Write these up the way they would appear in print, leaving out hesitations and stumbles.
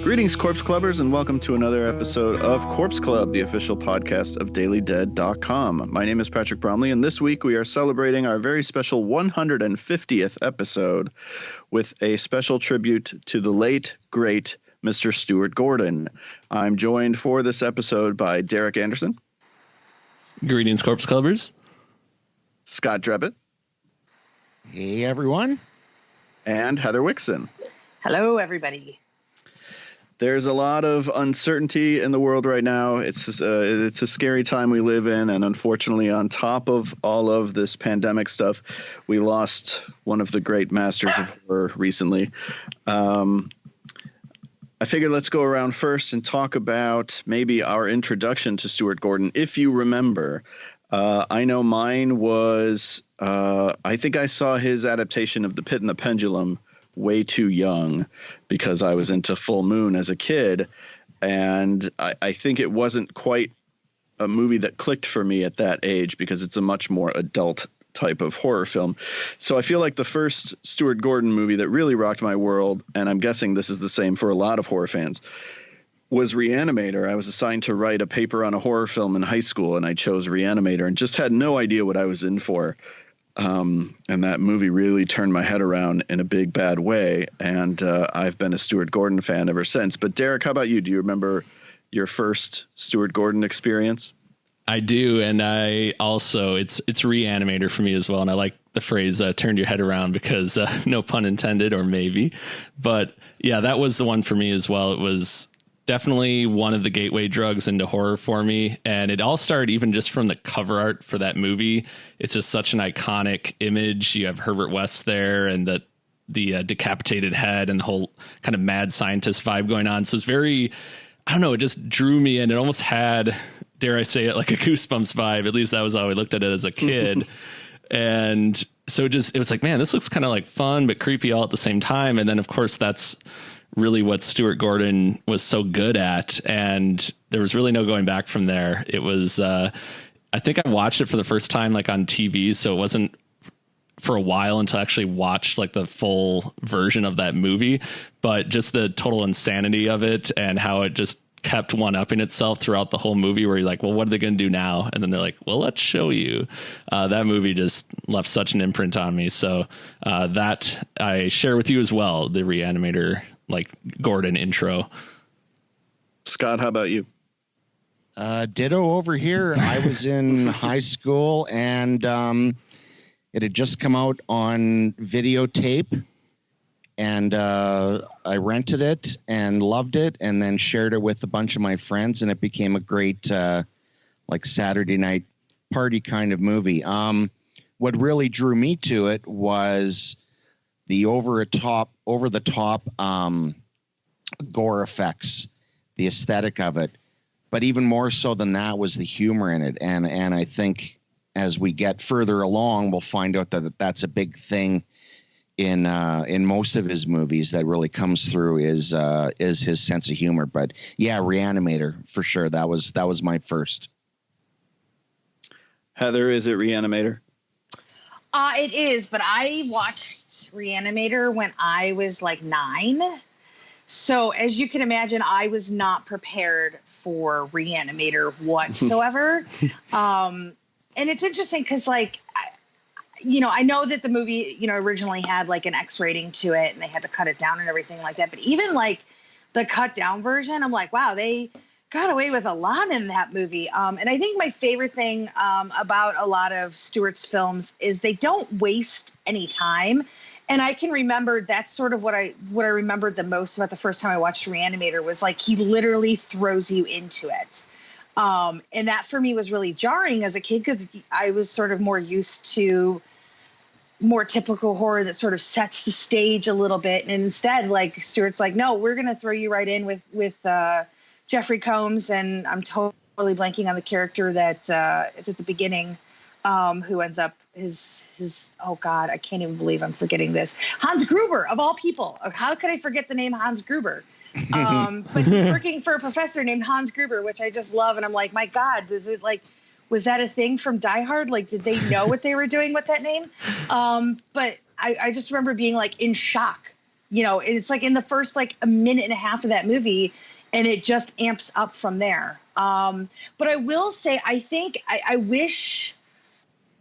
Greetings, Corpse Clubbers, and welcome to another episode of Corpse Club, the official podcast of DailyDead.com. My name is Patrick Bromley, and this week we are celebrating our very special 150th episode with a special tribute to the late, great Mr. Stuart Gordon. I'm joined for this episode by Derek Anderson. Greetings, Corpse Clubbers. Scott Drebit. Hey, everyone. And Heather Wixson. Hello, everybody. There's a lot of uncertainty in the world right now. It's a scary time we live in, and unfortunately, on top of all of this pandemic stuff, we lost one of the great masters of horror recently. I figured let's go around first and talk about maybe our introduction to Stuart Gordon, if you remember. I know mine was, I think I saw his adaptation of The Pit and the Pendulum way too young because I was into Full Moon as a kid. And I think it wasn't quite a movie that clicked for me at that age because it's a much more adult type of horror film. So I feel like the first Stuart Gordon movie that really rocked my world, and I'm guessing this is the same for a lot of horror fans, was Re-Animator. I was assigned to write a paper on a horror film in high school, and I chose Re-Animator and just had no idea what I was in for. And that movie really turned my head around in a big, bad way. And I've been a Stuart Gordon fan ever since. But Derek, how about you? Do you remember your first Stuart Gordon experience? I do. And I also, it's Re-Animator for me as well. And I like the phrase turned your head around because no pun intended, or maybe. But yeah, that was the one for me as well. It was definitely one of the gateway drugs into horror for me. And it all started even just from the cover art for that movie. It's just such an iconic image. You have Herbert West there and the decapitated head and the whole kind of mad scientist vibe going on. So it's very, I don't know, it just drew me in. It almost had, dare I say it, like a Goosebumps vibe. At least that was how I looked at it as a kid. And so it was like, man, this looks kind of like fun, but creepy all at the same time. And then of course that's really what Stuart Gordon was so good at. And there was really no going back from there. It was, I think I watched it for the first time, like on TV. So it wasn't for a while until I actually watched like the full version of that movie, but just the total insanity of it and how it just kept one-upping itself throughout the whole movie, where you're like, well, what are they going to do now? And then they're like, well, let's show you. That movie just left such an imprint on me. So that I share with you as well, the Re-Animator, like Gordon intro. Scott, how about you? Ditto over here. I was in high school and it had just come out on videotape, and I rented it and loved it and then shared it with a bunch of my friends, and it became a great like Saturday night party kind of movie. What really drew me to it was the over the top gore effects, the aesthetic of it. But even more so than that was the humor in it. And I think as we get further along, we'll find out that that's a big thing in most of his movies that really comes through is his sense of humor. But yeah, Re-Animator for sure. That was my first. Heather, is it Re-Animator? It is, but I watched Re-Animator when I was like 9. So as you can imagine, I was not prepared for Re-Animator whatsoever. And it's interesting because, like, I know that the movie, originally had like an X rating to it and they had to cut it down and everything like that. But even like the cut down version, I'm like, wow, they got away with a lot in that movie. And I think my favorite thing about a lot of Stuart's films is they don't waste any time. And I can remember that's sort of what I remembered the most about the first time I watched Re-Animator was like he literally throws you into it. And that for me was really jarring as a kid because I was sort of more used to more typical horror that sort of sets the stage a little bit. And instead, like Stuart's like, no, we're going to throw you right in with Jeffrey Combs. And I'm totally blanking on the character that it's at the beginning who ends up his oh God, I can't even believe I'm forgetting this. Hans Gruber, of all people. How could I forget the name Hans Gruber? But he's working for a professor named Hans Gruber, which I just love. And I'm like, my God, was that a thing from Die Hard? Like, did they know what they were doing with that name? But I just remember being like in shock it's like in the first like a minute and a half of that movie, and it just amps up from there. But I will say, I think I wish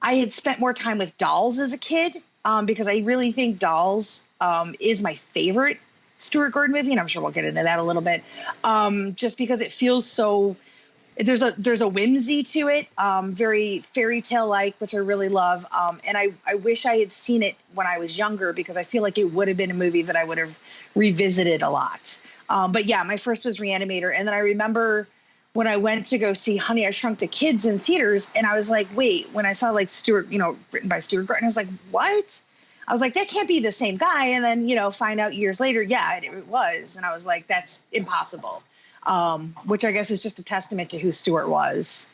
I had spent more time with Dolls as a kid, because I really think Dolls is my favorite Stuart Gordon movie, and I'm sure we'll get into that a little bit, just because it feels so. There's a whimsy to it, very fairy tale like, which I really love. And I wish I had seen it when I was younger, because I feel like it would have been a movie that I would have revisited a lot. But yeah, my first was Re-Animator. And then I remember when I went to go see Honey, I Shrunk the Kids in theaters, and I was like, wait, when I saw like Stuart, written by Stuart Gordon, I was like, what? I was like, that can't be the same guy. And then, find out years later, yeah, it was. And I was like, that's impossible. Which I guess is just a testament to who Stuart was.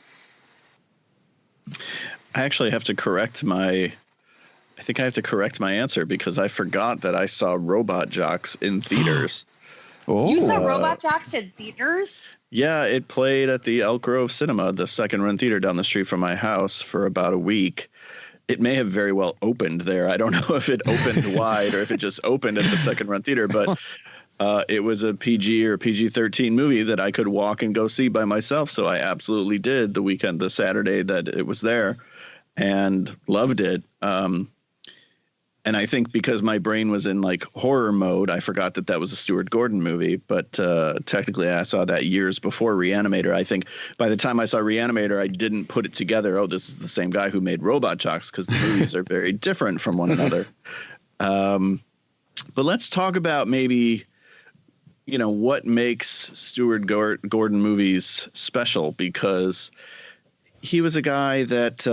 I actually have to correct my answer, because I forgot that I saw Robot Jocks in theaters. You saw Robot Jocks in theaters? Yeah, it played at the Elk Grove Cinema, the second run theater down the street from my house, for about a week. It may have very well opened there. I don't know if it opened wide or if it just opened at the second run theater, but it was a PG or PG-13 movie that I could walk and go see by myself. So I absolutely did the Saturday that it was there, and loved it. And I think because my brain was in like horror mode, I forgot that was a Stuart Gordon movie. But technically I saw that years before Re-Animator. I think by the time I saw Re-Animator, I didn't put it together. Oh, this is the same guy who made Robot Jocks, because the movies are very different from one another. But let's talk about maybe, what makes Stuart Gordon movies special, because he was a guy that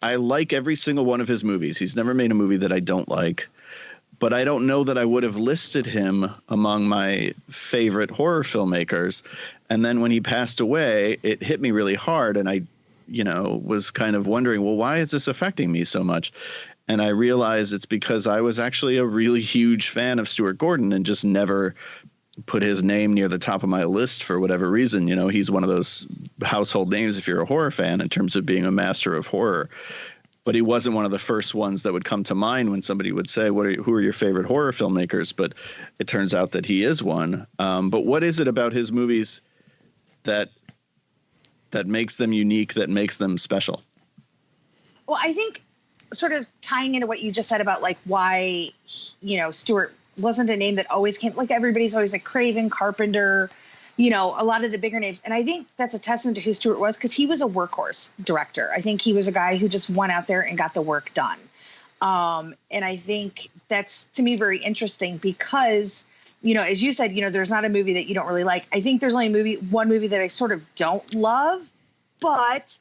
I like every single one of his movies. He's never made a movie that I don't like, but I don't know that I would have listed him among my favorite horror filmmakers. And then when he passed away, it hit me really hard. And I, was kind of wondering, well, why is this affecting me so much? And I realized it's because I was actually a really huge fan of Stuart Gordon and just never put his name near the top of my list for whatever reason. He's one of those household names if you're a horror fan in terms of being a master of horror. But he wasn't one of the first ones that would come to mind when somebody would say, who are your favorite horror filmmakers? But it turns out that he is one. But what is it about his movies that makes them unique, that makes them special? Well, I think sort of tying into what you just said about like why, Stuart wasn't a name that always came, like everybody's always like Craven, Carpenter, a lot of the bigger names. And I think that's a testament to who Stuart was, because he was a workhorse director. I think he was a guy who just went out there and got the work done. And I think that's, to me, very interesting because, as you said, there's not a movie that you don't really like. I think there's only one movie that I sort of don't love, but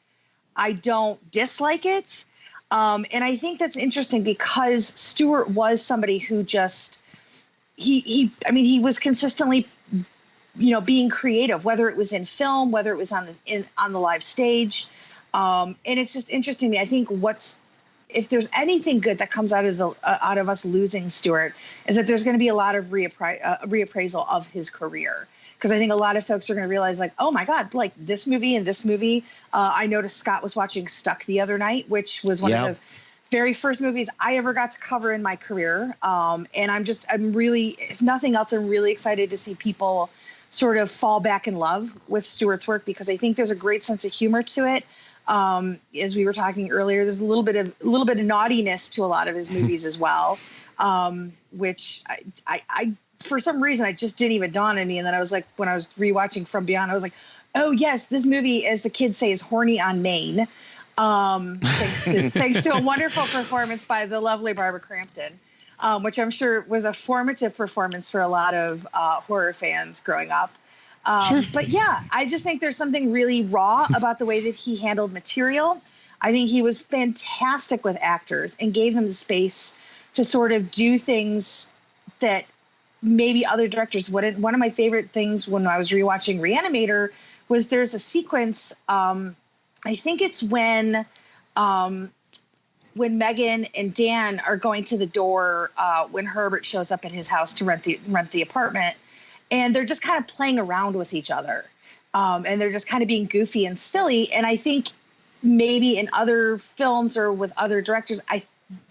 I don't dislike it. And I think that's interesting because Stuart was somebody who just, he was consistently, being creative, whether it was in film, whether it was on the live stage. And it's just interesting to me. I think if there's anything good that comes out of us losing Stuart, is that there's going to be a lot of reappraisal of his career. Because I think a lot of folks are going to realize, like, oh my God, like this movie and this movie. I noticed Scott was watching Stuck the other night, which was one of the very first movies I ever got to cover in my career. And I'm really, if nothing else, I'm really excited to see people sort of fall back in love with Stuart's work, because I think there's a great sense of humor to it. As we were talking earlier, there's a little bit of naughtiness to a lot of his movies as well, which I for some reason it just didn't even dawn on me. And then I was like, when I was rewatching From Beyond, I was like, oh yes, this movie, as the kids say, is horny on main. Thanks to a wonderful performance by the lovely Barbara Crampton, which I'm sure was a formative performance for a lot of horror fans growing up. Sure. But yeah, I just think there's something really raw about the way that he handled material. I think he was fantastic with actors and gave them the space to sort of do things that maybe other directors wouldn't. One of my favorite things when I was rewatching Re-Animator was there's a sequence, I think it's when Megan and Dan are going to the door when Herbert shows up at his house to rent the apartment, and they're just kind of playing around with each other, and they're just kind of being goofy and silly. And I think maybe in other films or with other directors,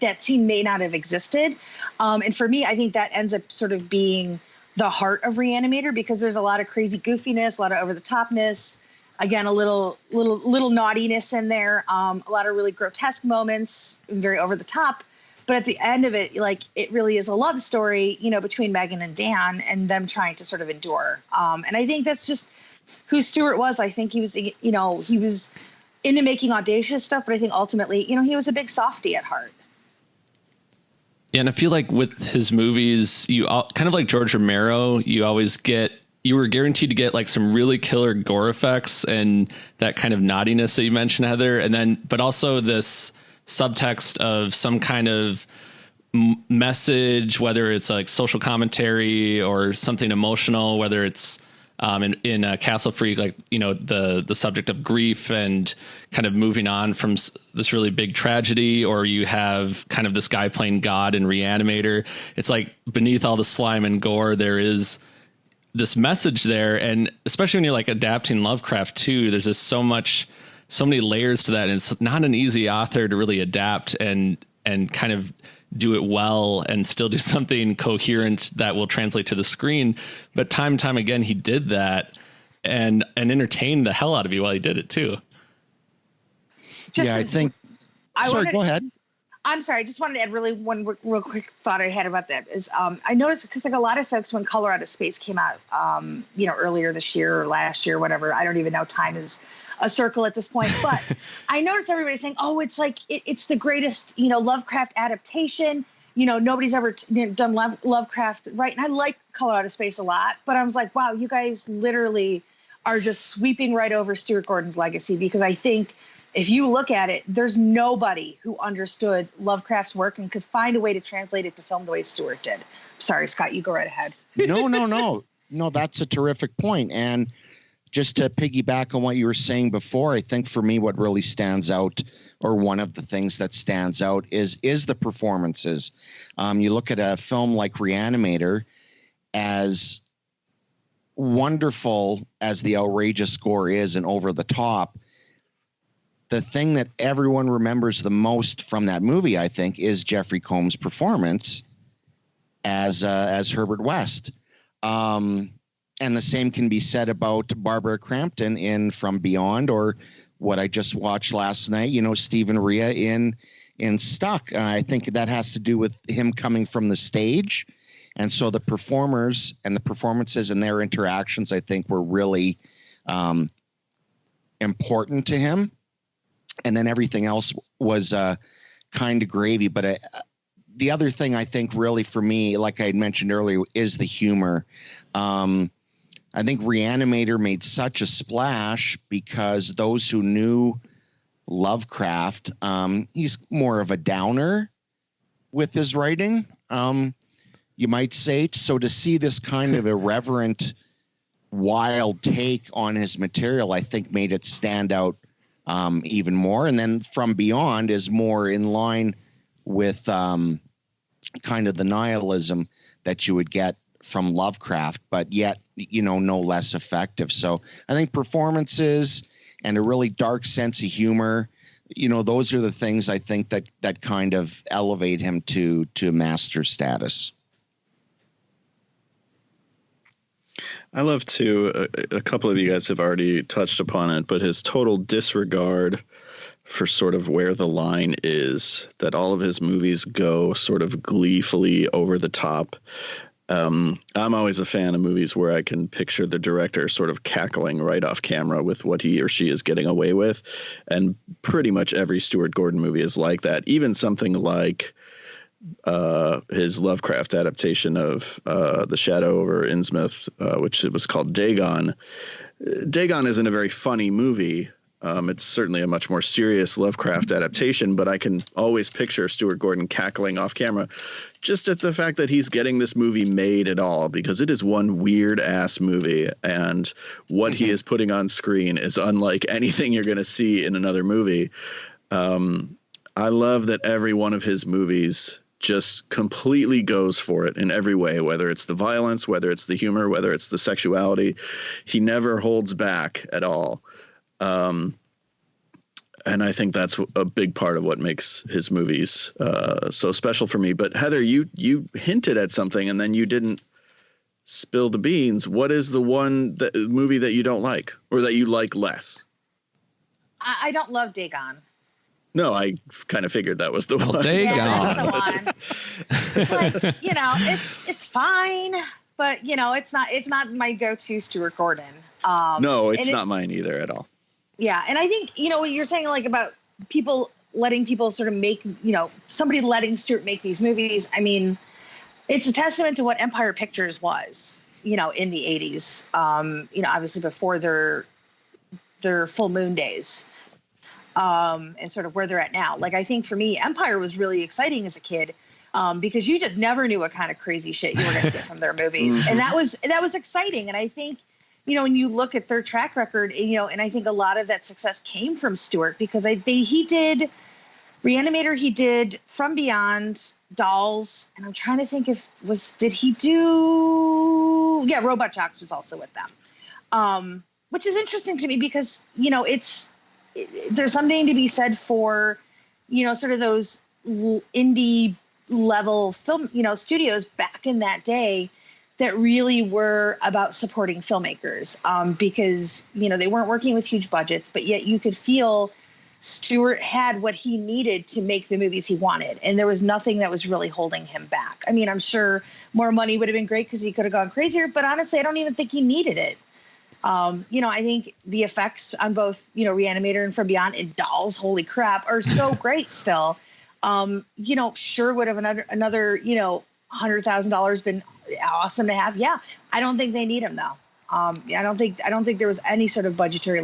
that scene may not have existed. And for me, I think that ends up sort of being the heart of Re-Animator, because there's a lot of crazy goofiness, a lot of over the topness, again, a little naughtiness in there, a lot of really grotesque moments, very over the top. But at the end of it, like, it really is a love story, you know, between Megan and Dan and them trying to sort of endure. And I think that's just who Stuart was. I think he was, you know, he was into making audacious stuff, but I think ultimately, you know, he was a big softie at heart. Yeah, and I feel like with his movies, kind of like George Romero, you were guaranteed to get like some really killer gore effects and that kind of naughtiness that you mentioned, Heather, and then but also this subtext of some kind of message, whether it's like social commentary or something emotional, whether it's in Castle Freak, like, you know, the subject of grief and kind of moving on from this really big tragedy, or you have kind of this guy playing God in Re-Animator. It's like beneath all the slime and gore, there is this message there. And especially when you're like adapting Lovecraft too, there's just so many layers to that. And it's not an easy author to really adapt and kind of do it well and still do something coherent that will translate to the screen. But time and time again, he did that and entertained the hell out of you while he did it too. I think. Go ahead. I'm sorry. I just wanted to add really one real quick thought I had about that is I noticed, because like a lot of folks, when Color Out of Space came out, you know, earlier this year or last year, whatever, I don't even know, time is a circle at this point, but I noticed everybody saying, oh, it's like, it's the greatest, you know, Lovecraft adaptation. You know, nobody's ever done Lovecraft, right? And I like Color Out of Space a lot, but I was like, wow, you guys literally are just sweeping right over Stuart Gordon's legacy, because I think if you look at it, there's nobody who understood Lovecraft's work and could find a way to translate it to film the way Stuart did. Sorry, Scott, you go right ahead. No, that's a terrific point. And just to piggyback on what you were saying before, I think for me, what really stands out, or one of the things that stands out, is the performances. You look at a film like Re-Animator, as wonderful as the outrageous score is and over the top, the thing that everyone remembers the most from that movie, I think, is Jeffrey Combs' performance as Herbert West. And the same can be said about Barbara Crampton in From Beyond, or what I just watched last night, you know, Stephen Rea in Stuck. I think that has to do with him coming from the stage. And so the performers and the performances and their interactions, I think, were really important to him. And then everything else was kind of gravy. But the other thing I think really for me, like I had mentioned earlier, is the humor. I think Re-Animator made such a splash because those who knew Lovecraft, he's more of a downer with his writing, you might say. So to see this kind of irreverent, wild take on his material, I think made it stand out even more. And then From Beyond is more in line with kind of the nihilism that you would get from Lovecraft, but yet, you know, no less effective. So I think performances and a really dark sense of humor, you know, those are the things I think that kind of elevate him to master status. I love to, a couple of you guys have already touched upon it, but his total disregard for sort of where the line is, that all of his movies go sort of gleefully over the top. I'm always a fan of movies where I can picture the director sort of cackling right off camera with what he or she is getting away with. And pretty much every Stuart Gordon movie is like that. Even something like his Lovecraft adaptation of The Shadow over Innsmouth, which it was called Dagon. Dagon isn't a very funny movie. It's certainly a much more serious Lovecraft adaptation, but I can always picture Stuart Gordon cackling off camera just at the fact that he's getting this movie made at all, because it is one weird ass movie, and what he is putting on screen is unlike anything you're going to see in another movie. I love that every one of his movies just completely goes for it in every way, whether it's the violence, whether it's the humor, whether it's the sexuality. He never holds back at all. And I think that's a big part of what makes his movies so special for me. But Heather, you hinted at something and then you didn't spill the beans. What is the movie that you don't like or that you like less? I don't love Dagon. No, I kind of figured that was the one. Dagon. Yeah, that's the one. Like, it's fine, but it's not my go-to Stuart Gordon. No, it's not mine either at all. Yeah, and I think what you're saying, like about letting people sort of make, somebody letting Stuart make these movies. I mean, it's a testament to what Empire Pictures was, in the 80s. Obviously before their full moon days. And sort of where they're at now. Like, I think for me, Empire was really exciting as a kid, because you just never knew what kind of crazy shit you were going to get from their movies. And that was exciting. And I think, when you look at their track record, and I think a lot of that success came from Stuart, because he did Re-Animator, he did From Beyond, Dolls, and I'm trying to think did he do, Robot Jox was also with them. Which is interesting to me because, there's something to be said for, sort of those indie level film, studios back in that day that really were about supporting filmmakers, because, they weren't working with huge budgets, but yet you could feel Stuart had what he needed to make the movies he wanted. And there was nothing that was really holding him back. I mean, I'm sure more money would have been great because he could have gone crazier, but honestly, I don't even think he needed it. I think the effects on both, Re-Animator and From Beyond and Dolls, holy crap, are so great still. Sure would have another $100,000 been awesome to have. Yeah. I don't think they need him though. I don't think there was any sort of budgetary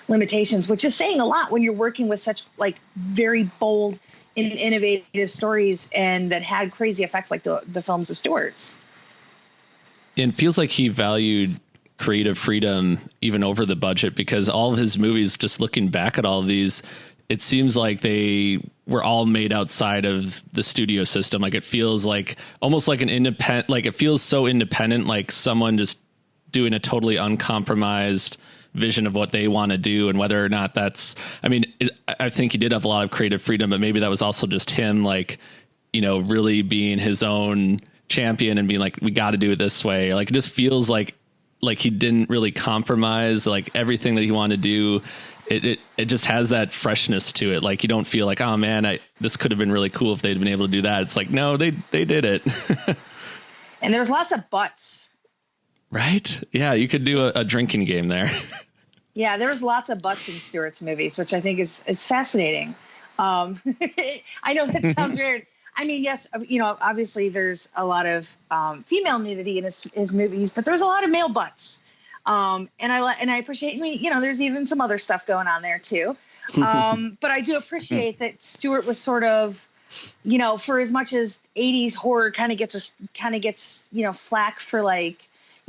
limitations, which is saying a lot when you're working with such like very bold and innovative stories and that had crazy effects like the films of Stuart's. It feels like he valued creative freedom even over the budget, because all of his movies, just looking back at all of these, it seems like they were all made outside of the studio system. Like, it feels like almost like an independent, like it feels so independent, like someone just doing a totally uncompromised vision of what they want to do. And whether or not that's, I think he did have a lot of creative freedom, but maybe that was also just him, like, really being his own champion and being like, we got to do it this way. Like, it just feels like he didn't really compromise, like everything that he wanted to do. It just has that freshness to it. Like, you don't feel like, oh man, this could have been really cool if they'd been able to do that. It's like, no, they did it. And there's lots of butts. Right? Yeah. You could do a drinking game there. Yeah. There was lots of butts in Stuart's movies, which I think is fascinating. I know that sounds weird. I mean, yes, obviously there's a lot of female nudity in his movies, but there's a lot of male butts. And I appreciate, there's even some other stuff going on there too. But I do appreciate that Stuart was sort of, for as much as 80s horror kind of gets flack for like,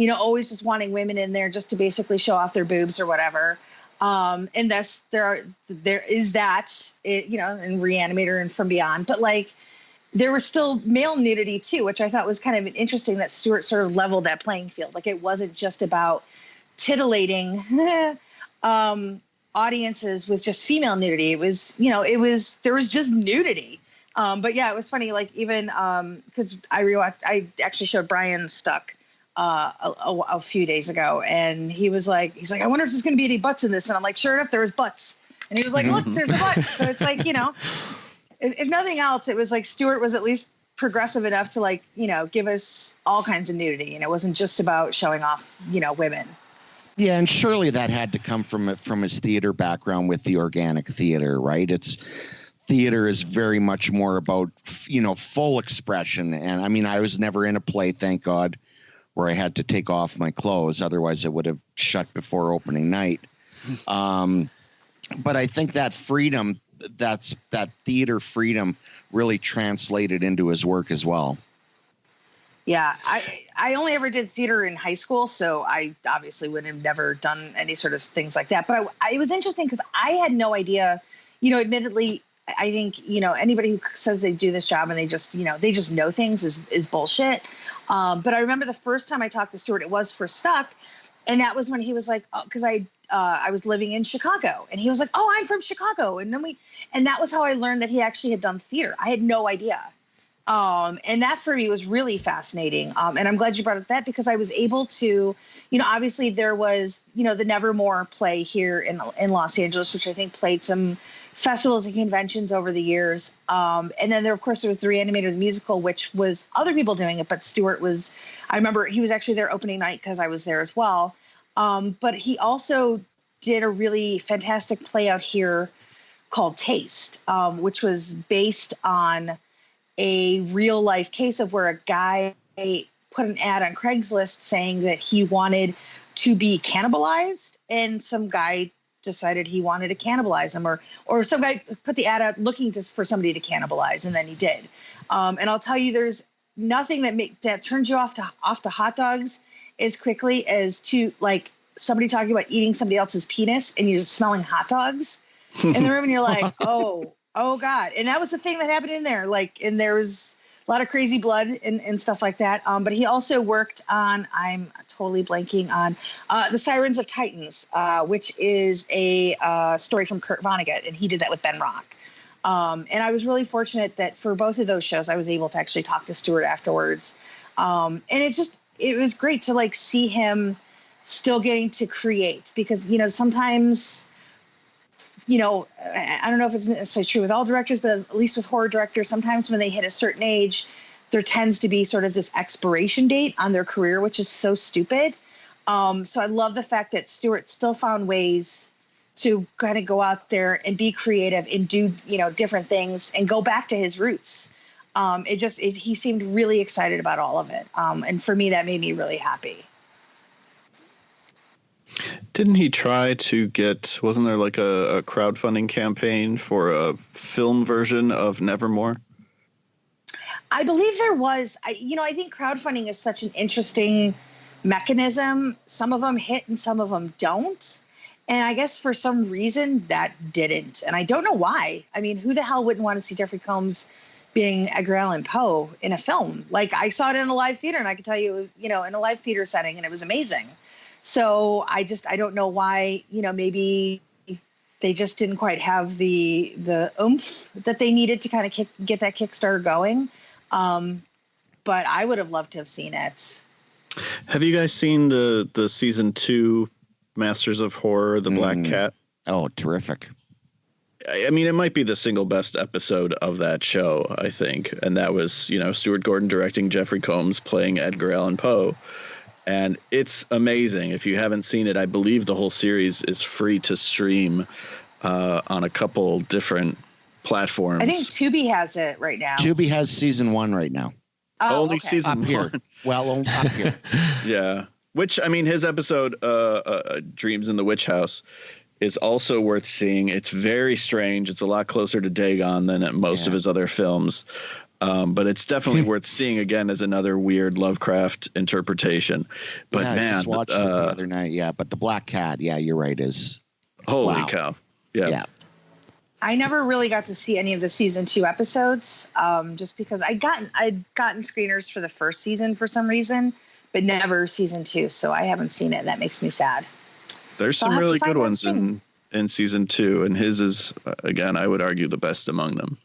always just wanting women in there just to basically show off their boobs or whatever. And thus there is that, in Re-Animator and From Beyond, but like, there was still male nudity too, which I thought was kind of interesting that Stuart sort of leveled that playing field. Like, it wasn't just about titillating audiences with just female nudity. It was, there was just nudity. But yeah, it was funny. Like, even because I actually showed Brian Stuck a few days ago, and he's like, I wonder if there's going to be any butts in this. And I'm like, sure enough, there was butts. And he was like, look, there's a butt. So it's like, if nothing else, it was like Stuart was at least progressive enough to like, give us all kinds of nudity. And it wasn't just about showing off, women. Yeah. And surely that had to come from his theater background with the organic theater, right? Theater is very much more about, full expression. And I was never in a play, thank God, where I had to take off my clothes. Otherwise it would have shut before opening night. But I think that freedom, that theater freedom really translated into his work as well. Yeah, I only ever did theater in high school, so I obviously would have never done any sort of things like that. But it was interesting because I had no idea, admittedly, I think, anybody who says they do this job and they just know things is bullshit. But I remember the first time I talked to Stuart, it was for Stuck. And that was when he was like, oh, because I was living in Chicago, and he was like, oh, I'm from Chicago. And that was how I learned that he actually had done theater. I had no idea. And that for me was really fascinating. And I'm glad you brought up that, because I was able to, obviously there was, the Nevermore play here in Los Angeles, which I think played some festivals and conventions over the years. And then there was the Re-Animator, the musical, which was other people doing it, but I remember he was actually there opening night because I was there as well. But he also did a really fantastic play out here called Taste, which was based on a real life case of where a guy put an ad on Craigslist saying that he wanted to be cannibalized, and some guy decided he wanted to cannibalize him, or some guy put the ad out looking for somebody to cannibalize, and then he did. And I'll tell you, there's nothing that turns you off to hot dogs as quickly as to like somebody talking about eating somebody else's penis and you're just smelling hot dogs in the room, and you're like, oh God. And that was the thing that happened in there. And there was a lot of crazy blood and stuff like that. But he also worked on, I'm totally blanking on, The Sirens of Titans, which is a story from Kurt Vonnegut. And he did that with Ben Rock. And I was really fortunate that for both of those shows, I was able to actually talk to Stuart afterwards. And it was great to see him still getting to create, because, sometimes, I don't know if it's necessarily true with all directors, but at least with horror directors, sometimes when they hit a certain age, there tends to be sort of this expiration date on their career, which is so stupid. So I love the fact that Stuart still found ways to kind of go out there and be creative and do, different things and go back to his roots. He seemed really excited about all of it. And for me, that made me really happy. Didn't he try to wasn't there like a crowdfunding campaign for a film version of Nevermore? I believe there was. I think crowdfunding is such an interesting mechanism. Some of them hit and some of them don't. And I guess for some reason that didn't. And I don't know why. I mean, who the hell wouldn't want to see Jeffrey Combs being Edgar Allan Poe in a film? I saw it in a live theater, and I could tell you it was, in a live theater setting, and it was amazing. So I don't know why, maybe they just didn't quite have the oomph that they needed to kind of get that Kickstarter going. But I would have loved to have seen it. Have you guys seen the season 2 Masters of Horror, The Black Cat? Oh, terrific. I mean, it might be the single best episode of that show, I think. And that was, Stuart Gordon directing, Jeffrey Combs playing Edgar Allan Poe. And it's amazing. If you haven't seen it, I believe the whole series is free to stream on a couple different platforms. I think Tubi has it right now. Tubi has season 1 right now. Oh, Only okay. season up 1. Here. Well, up here. Yeah. Which, I mean, his episode, Dreams in the Witch House, is also worth seeing. It's very strange. It's a lot closer to Dagon than at most of his other films. But it's definitely worth seeing again as another weird Lovecraft interpretation. But I man, just watched it the other night. Yeah, but the Black Cat, yeah, you're right, is holy cow. Yeah. I never really got to see any of the season 2 episodes, just because I'd gotten screeners for the first season for some reason, but never season 2. So I haven't seen it. That makes me sad. There's some really good ones in season 2, and his is, again, I would argue the best among them.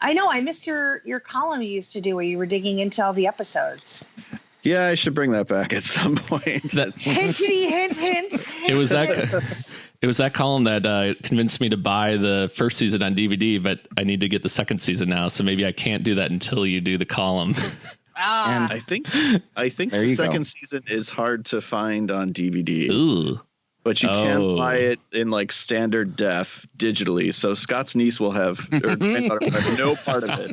I know. I missed your column you used to do where you were digging into all the episodes. Yeah, I should bring that back at some point. Hintity, hint. It was that column that convinced me to buy the first season on DVD, but I need to get the second season now, so maybe I can't do that until you do the column. And I think the second season is hard to find on DVD. Ooh. But you can buy it in standard def digitally. So Scott's niece will have no part of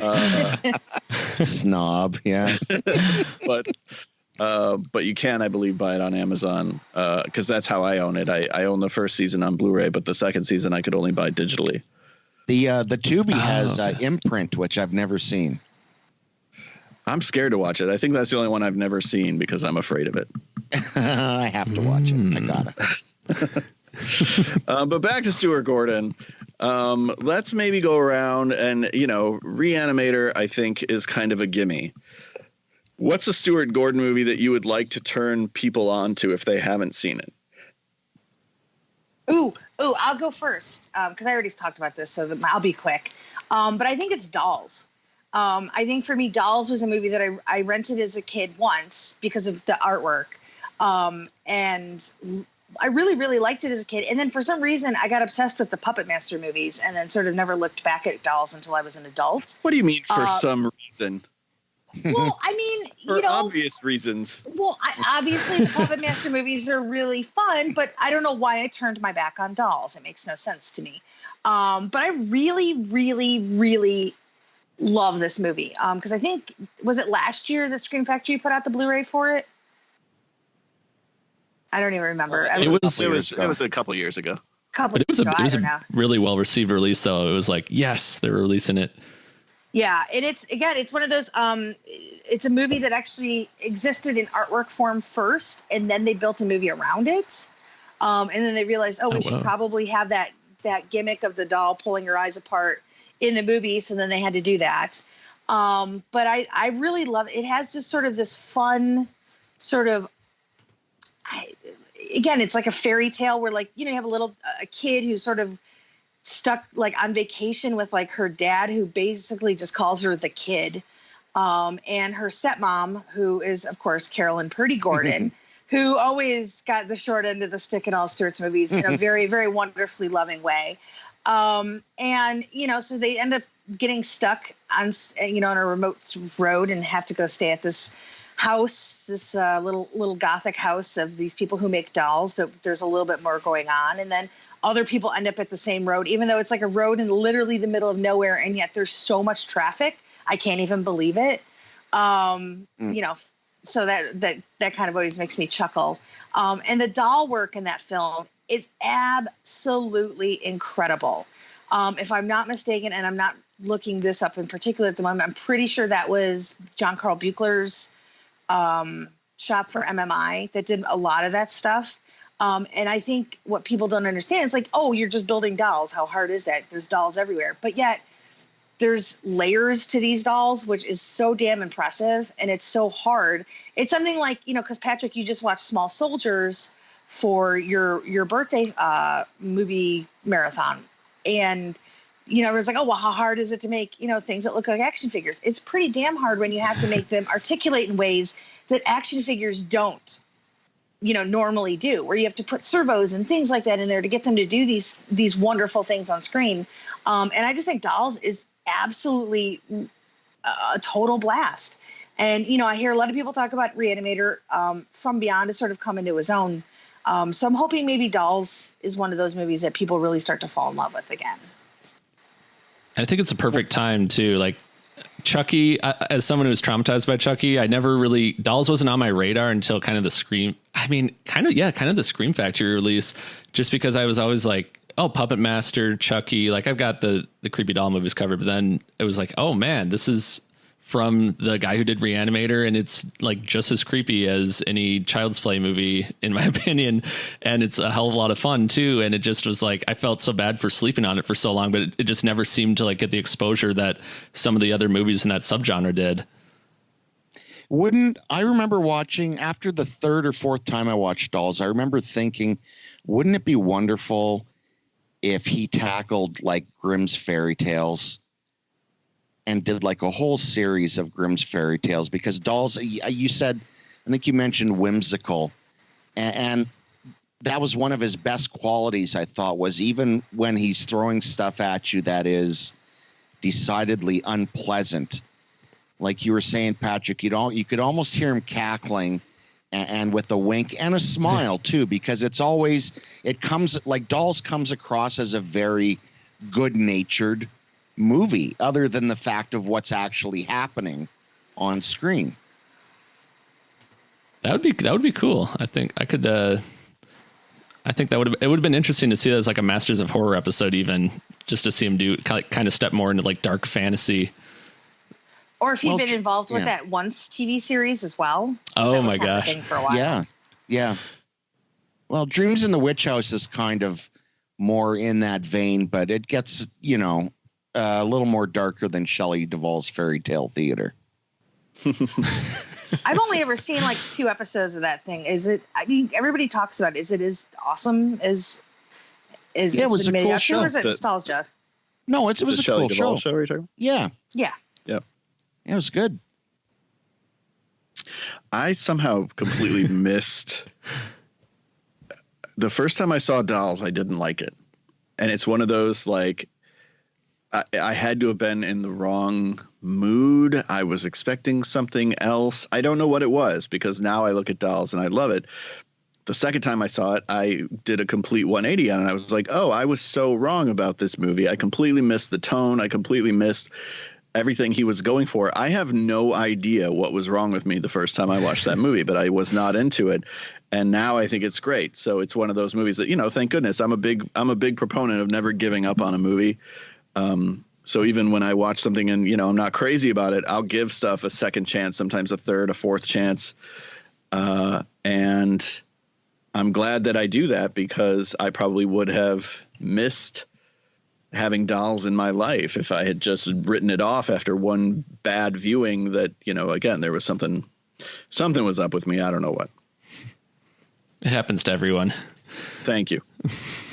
it. Snob, yeah. But you can, I believe, buy it on Amazon because that's how I own it. I own the first season on Blu-ray, but the second season I could only buy digitally. The Tubi has Imprint, which I've never seen. I'm scared to watch it. I think that's the only one I've never seen because I'm afraid of it. I have to watch it. I got it. But back to Stuart Gordon. Let's maybe go around and, Re-Animator, I think, is kind of a gimme. What's a Stuart Gordon movie that you would like to turn people on to if they haven't seen it? Ooh, I'll go first because I already talked about this, so I'll be quick. But I think it's Dolls. I think for me, Dolls was a movie that I rented as a kid once because of the artwork. And I really, really liked it as a kid. And then for some reason, I got obsessed with the Puppet Master movies and then sort of never looked back at Dolls until I was an adult. What do you mean for some reason? Well, I mean, for obvious reasons. Well, obviously the Puppet Master movies are really fun, but I don't know why I turned my back on Dolls. It makes no sense to me. But I really, really, really love this movie. Because I think, was it last year that Scream Factory put out the Blu-ray for it? I don't even remember. It was a couple years ago. But it was a really well received release, though. It was like, yes, they're releasing it. Yeah, and it's one of those. It's a movie that actually existed in artwork form first, and then they built a movie around it. And then they realized, we should probably have that gimmick of the doll pulling her eyes apart in the movie. So then they had to do that. But I really love it. It has just sort of this fun sort of. Again, it's like a fairy tale where, like, you have a kid who's sort of stuck like on vacation with like her dad, who basically just calls her the kid, and her stepmom, who is of course Carolyn Purdy Gordon, who always got the short end of the stick in all Stuart's movies in a very, very wonderfully loving way. And so they end up getting stuck on on a remote road and have to go stay at this house, this little gothic house of these people who make dolls, but there's a little bit more going on. And then other people end up at the same road, even though it's like a road in literally the middle of nowhere, and yet there's so much traffic. I can't even believe it. So that kind of always makes me chuckle. And the doll work in that film is absolutely incredible. If I'm not mistaken, and I'm not looking this up in particular at the moment, I'm pretty sure that was John Carl Buechler's shop for MMI that did a lot of that stuff. And I think what people don't understand is like, oh, you're just building dolls. How hard is that? There's dolls everywhere. But yet there's layers to these dolls, which is so damn impressive. And it's so hard. It's something like, because Patrick, you just watched Small Soldiers for your birthday movie marathon. And, everyone's like, oh, well, how hard is it to make, things that look like action figures? It's pretty damn hard when you have to make them articulate in ways that action figures don't, normally do, where you have to put servos and things like that in there to get them to do these wonderful things on screen. And I just think Dolls is absolutely a total blast. And, I hear a lot of people talk about Re-Animator. From Beyond has sort of come into his own. So I'm hoping maybe Dolls is one of those movies that people really start to fall in love with again. I think it's a perfect time too. Like Chucky, as someone who was traumatized by Chucky, Dolls wasn't on my radar until kind of the Scream Factory release, just because I was always like, oh, Puppet Master, Chucky, like I've got the creepy doll movies covered, but then it was like, oh man, this is from the guy who did Re-Animator, and it's like just as creepy as any Child's Play movie, in my opinion, and it's a hell of a lot of fun too. And it just was like, I felt so bad for sleeping on it for so long, but it just never seemed to like get the exposure that some of the other movies in that subgenre did. I remember watching, after the third or fourth time I watched Dolls, I remember thinking, wouldn't it be wonderful if he tackled like Grimm's fairy tales and did like a whole series of Grimm's fairy tales? Because Dolls, you said, I think you mentioned whimsical, and that was one of his best qualities, I thought, was even when he's throwing stuff at you that is decidedly unpleasant. Like you were saying, Patrick, you could almost hear him cackling, and with a wink and a smile too, because it comes like Dolls comes across as a very good-natured movie, other than the fact of what's actually happening on screen. That would be cool. I think I could. I think it would have been interesting to see that as like a Masters of Horror episode, even just to see him do kind of step more into like dark fantasy. Or if he'd been involved with that Once TV series as well. Oh my gosh! For a while. Yeah. Well, Dreams in the Witch House is kind of more in that vein, but it gets a little more darker than Shelley Duvall's Fairy Tale Theater. I've only ever seen like 2 episodes of that thing. Is it? I mean, everybody talks about it. Is it as awesome as Yeah, it was a cool show. Or is it nostalgia? No, it was a Shelley cool Duvall show. Are you talking about? Yeah. Yeah. Yep. It was good. I somehow completely missed the first time I saw Dolls. I didn't like it, and it's one of those like I had to have been in the wrong mood. I was expecting something else. I don't know what it was, because now I look at Dolls and I love it. The second time I saw it, I did a complete 180 on it. I was like, oh, I was so wrong about this movie. I completely missed the tone. I completely missed everything he was going for. I have no idea what was wrong with me the first time I watched that movie, but I was not into it. And now I think it's great. So it's one of those movies that, you know, thank goodness. I'm a big proponent of never giving up on a movie. So even when I watch something and, you know, I'm not crazy about it, I'll give stuff a second chance, sometimes a third, a fourth chance. And I'm glad that I do that, because I probably would have missed having Dolls in my life if I had just written it off after one bad viewing that, you know, again, there was something was up with me. I don't know what. It happens to everyone. Thank you.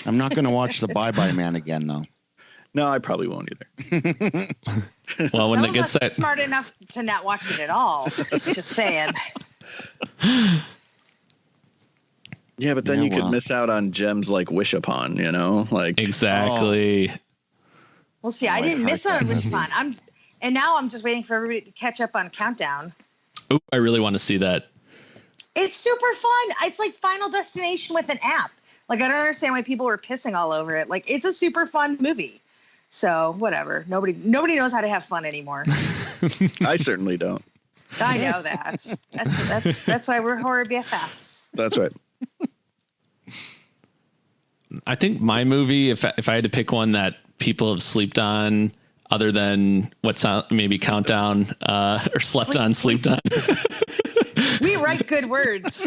I'm not going to watch The Bye Bye Man again, though. No, I probably won't either. Well, when it gets that that smart enough to not watch it at all. Just saying. Yeah, but then you could miss out on gems like Wish Upon, you know, like exactly. Well, see, I didn't miss out on Wish Upon. Now I'm just waiting for everybody to catch up on Countdown. Oh, I really want to see that. It's super fun. It's like Final Destination with an app. Like, I don't understand why people were pissing all over it. Like, it's a super fun movie. So whatever. Nobody knows how to have fun anymore. I certainly don't. I know that. That's why we're horror BFFs. That's right. I think my movie, if I had to pick one that people have slept on, other than maybe Countdown, or slept on. We write good words.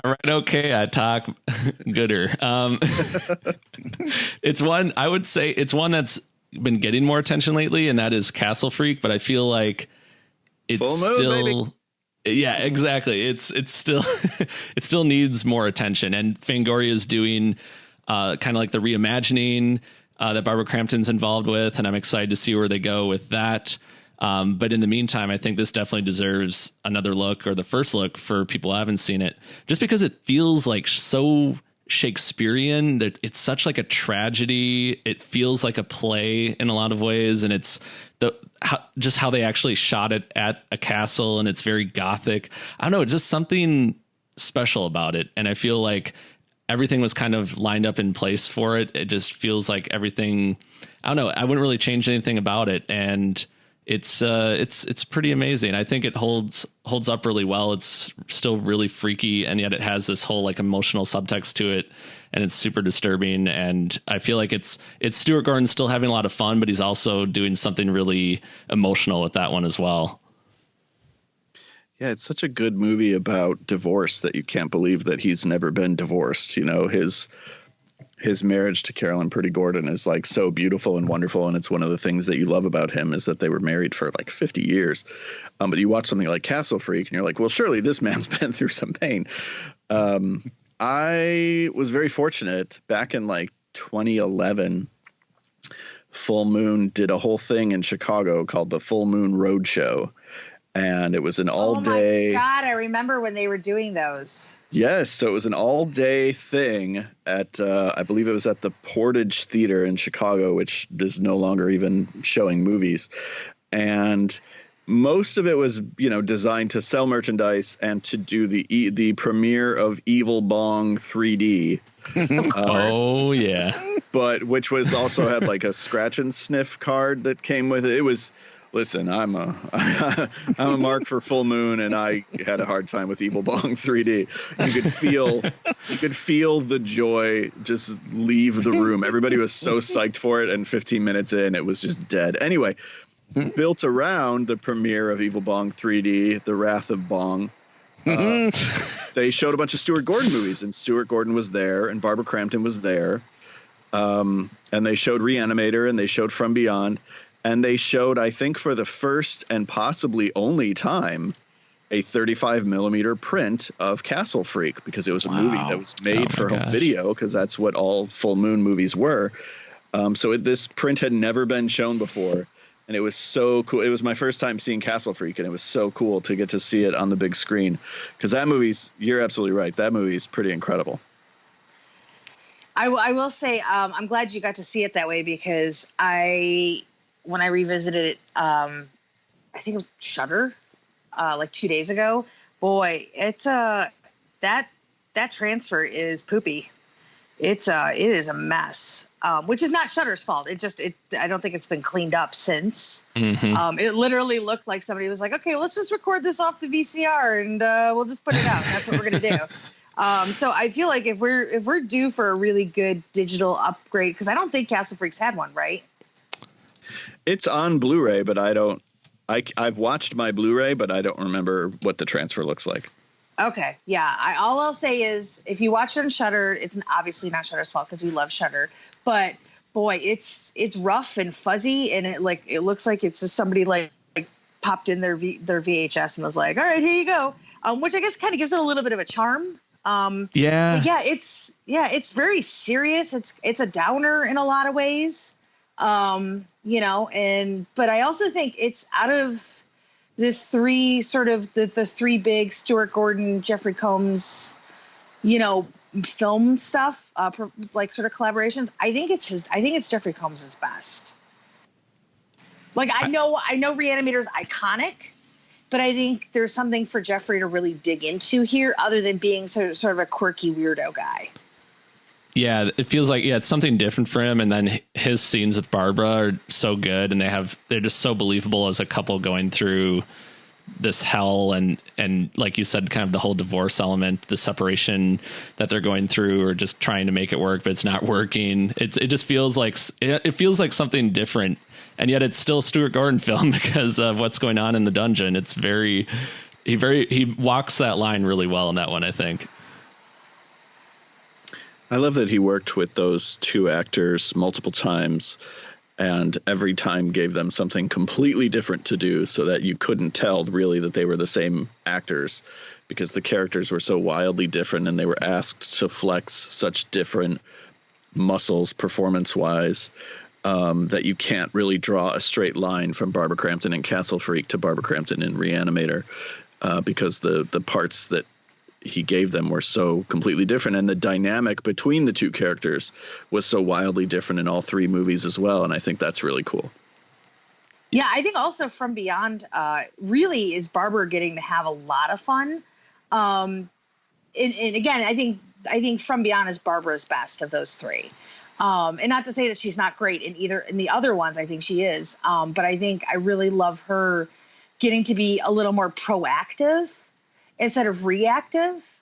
All right, okay, I talk gooder. It's one, I would say it's one that's been getting more attention lately, and that is Castle Freak, but I feel like it's still, yeah, exactly. It's still, it still needs more attention, and Fangoria is doing kind of like the reimagining that Barbara Crampton's involved with, and I'm excited to see where they go with that. But in the meantime, I think this definitely deserves another look, or the first look for people who haven't seen it, just because it feels like so Shakespearean, that it's such like a tragedy. It feels like a play in a lot of ways. And it's just how they actually shot it at a castle, and it's very Gothic. I don't know, just something special about it. And I feel like everything was kind of lined up in place for it. It just feels like everything, I don't know, I wouldn't really change anything about it. And it's pretty amazing. I think it holds up really well. It's still really freaky, and yet it has this whole like emotional subtext to it, and it's super disturbing. And I feel like it's Stuart Gordon still having a lot of fun, but he's also doing something really emotional with that one as well. Yeah, it's such a good movie about divorce that you can't believe that he's never been divorced. You know, his marriage to Carolyn Purdy Gordon is like so beautiful and wonderful. And it's one of the things that you love about him is that they were married for like 50 years. But you watch something like Castle Freak and you're like, well, surely this man's been through some pain. I was very fortunate back in like 2011. Full Moon did a whole thing in Chicago called the Full Moon Roadshow. And it was an all-day. Oh my God, I remember when they were doing those. Yes, so it was an all-day thing at, I believe it was at the Portage Theater in Chicago, which is no longer even showing movies. And most of it was, you know, designed to sell merchandise and to do the premiere of Evil Bong 3D. Oh, yeah. But which was also had like a scratch and sniff card that came with it. It was... Listen, I'm a mark for Full Moon, and I had a hard time with Evil Bong 3D. You could feel the joy just leave the room. Everybody was so psyched for it, and 15 minutes in, it was just dead. Anyway, built around the premiere of Evil Bong 3D, The Wrath of Bong, they showed a bunch of Stuart Gordon movies, and Stuart Gordon was there, and Barbara Crampton was there, and they showed Re-Animator, and they showed From Beyond. And they showed, I think, for the first and possibly only time, a 35 millimeter print of Castle Freak because it was a movie that was made for home video, because that's what all full moon movies were. So this print had never been shown before, and it was so cool. It was my first time seeing Castle Freak, and it was so cool to get to see it on the big screen, because that movie's, you're absolutely right, that movie's pretty incredible. I will say I'm glad you got to see it that way, because when I revisited it, I think it was Shudder, like 2 days ago. Boy, it's that transfer is poopy. It is a mess, which is not Shudder's fault. I don't think it's been cleaned up since. Mm-hmm. It literally looked like somebody was like, okay, let's just record this off the VCR and we'll just put it out. That's what we're gonna do. So I feel like if we're due for a really good digital upgrade, because I don't think Castle Freaks had one, right? It's on Blu-ray, but I've watched my Blu-ray, but I don't remember what the transfer looks like. Okay, yeah. All I'll say is, if you watch it on Shudder, it's obviously not Shudder's fault because we love Shudder. But boy, it's rough and fuzzy, and it looks like it's just somebody like popped in their VHS and was like, all right, here you go. Which I guess kind of gives it a little bit of a charm. It's very serious. It's a downer in a lot of ways. But I also think it's out of the three sort of the three big Stuart Gordon, Jeffrey Combs, film stuff, like sort of collaborations. I think it's Jeffrey Combs' best. Like I know Re-Animator is iconic, but I think there's something for Jeffrey to really dig into here, other than being sort of a quirky weirdo guy. Yeah, it feels like it's something different for him, and then his scenes with Barbara are so good, and they're just so believable as a couple going through this hell, and like you said, kind of the whole divorce element, the separation that they're going through, or just trying to make it work, but it's not working. It just feels like something different, and yet it's still a Stuart Gordon film because of what's going on in the dungeon. It's he walks that line really well in that one, I think. I love that he worked with those two actors multiple times, and every time gave them something completely different to do, so that you couldn't tell really that they were the same actors, because the characters were so wildly different, and they were asked to flex such different muscles performance-wise, that you can't really draw a straight line from Barbara Crampton in Castle Freak to Barbara Crampton in Re-Animator, because the parts that he gave them were so completely different, and the dynamic between the two characters was so wildly different in all three movies as well, and I think that's really cool. Yeah, I think also From Beyond really is Barbara getting to have a lot of fun. And again, I think From Beyond is Barbara's best of those three. And not to say that she's not great in the other ones, I think she is. But I think I really love her getting to be a little more proactive instead of reactive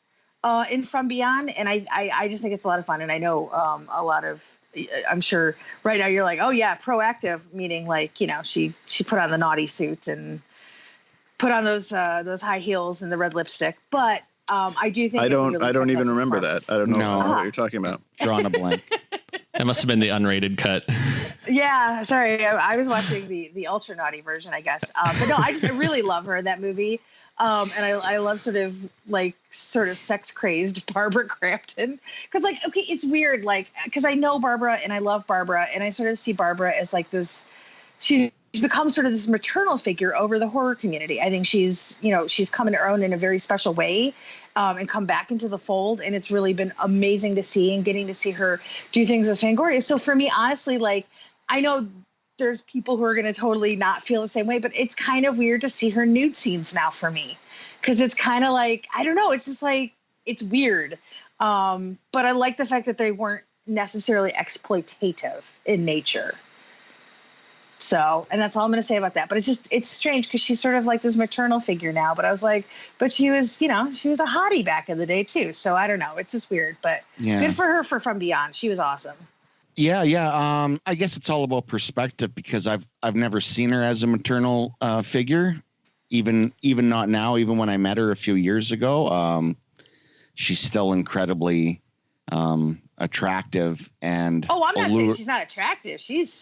in From Beyond. And I just think it's a lot of fun. And I know a lot of, I'm sure right now you're like, oh yeah, proactive, meaning like, she put on the naughty suit and put on those high heels and the red lipstick. But I do think I don't even remember that. I don't know what you're talking about. Drawing a blank. That must have been the unrated cut. Yeah, sorry. I was watching the ultra naughty version, I guess. But no, I really love her in that movie. And I love sort of sex crazed Barbara Crampton, because okay, it's weird, because I know Barbara and I love Barbara, and I sort of see Barbara as like this. She's become sort of this maternal figure over the horror community. I think she's come into her own in a very special way, and come back into the fold, and it's really been amazing to see, and getting to see her do things with Fangoria. So for me, honestly, I know there's people who are going to totally not feel the same way, but it's kind of weird to see her nude scenes now for me, because it's kind of I don't know, it's just it's weird. But I like the fact that they weren't necessarily exploitative in nature. So, and that's all I'm going to say about that. But it's strange because she's sort of like this maternal figure now, but I was like, but she was, she was a hottie back in the day too. So I don't know. It's just weird, but good for her for From Beyond. She was awesome. Yeah. I guess it's all about perspective, because I've never seen her as a maternal figure, even not now. Even when I met her a few years ago, she's still incredibly attractive. And I'm not saying she's not attractive. She's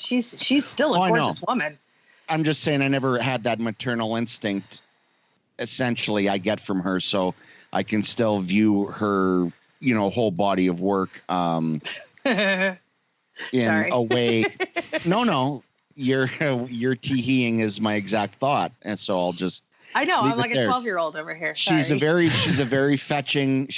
still a gorgeous woman. I'm just saying I never had that maternal instinct essentially I get from her, so I can still view her, whole body of work in Sorry. a way. No, your teeing is my exact thought, and so I'll just. I know. leave I'm it like a there. 12-year-old over here. She's Sorry. a very fetching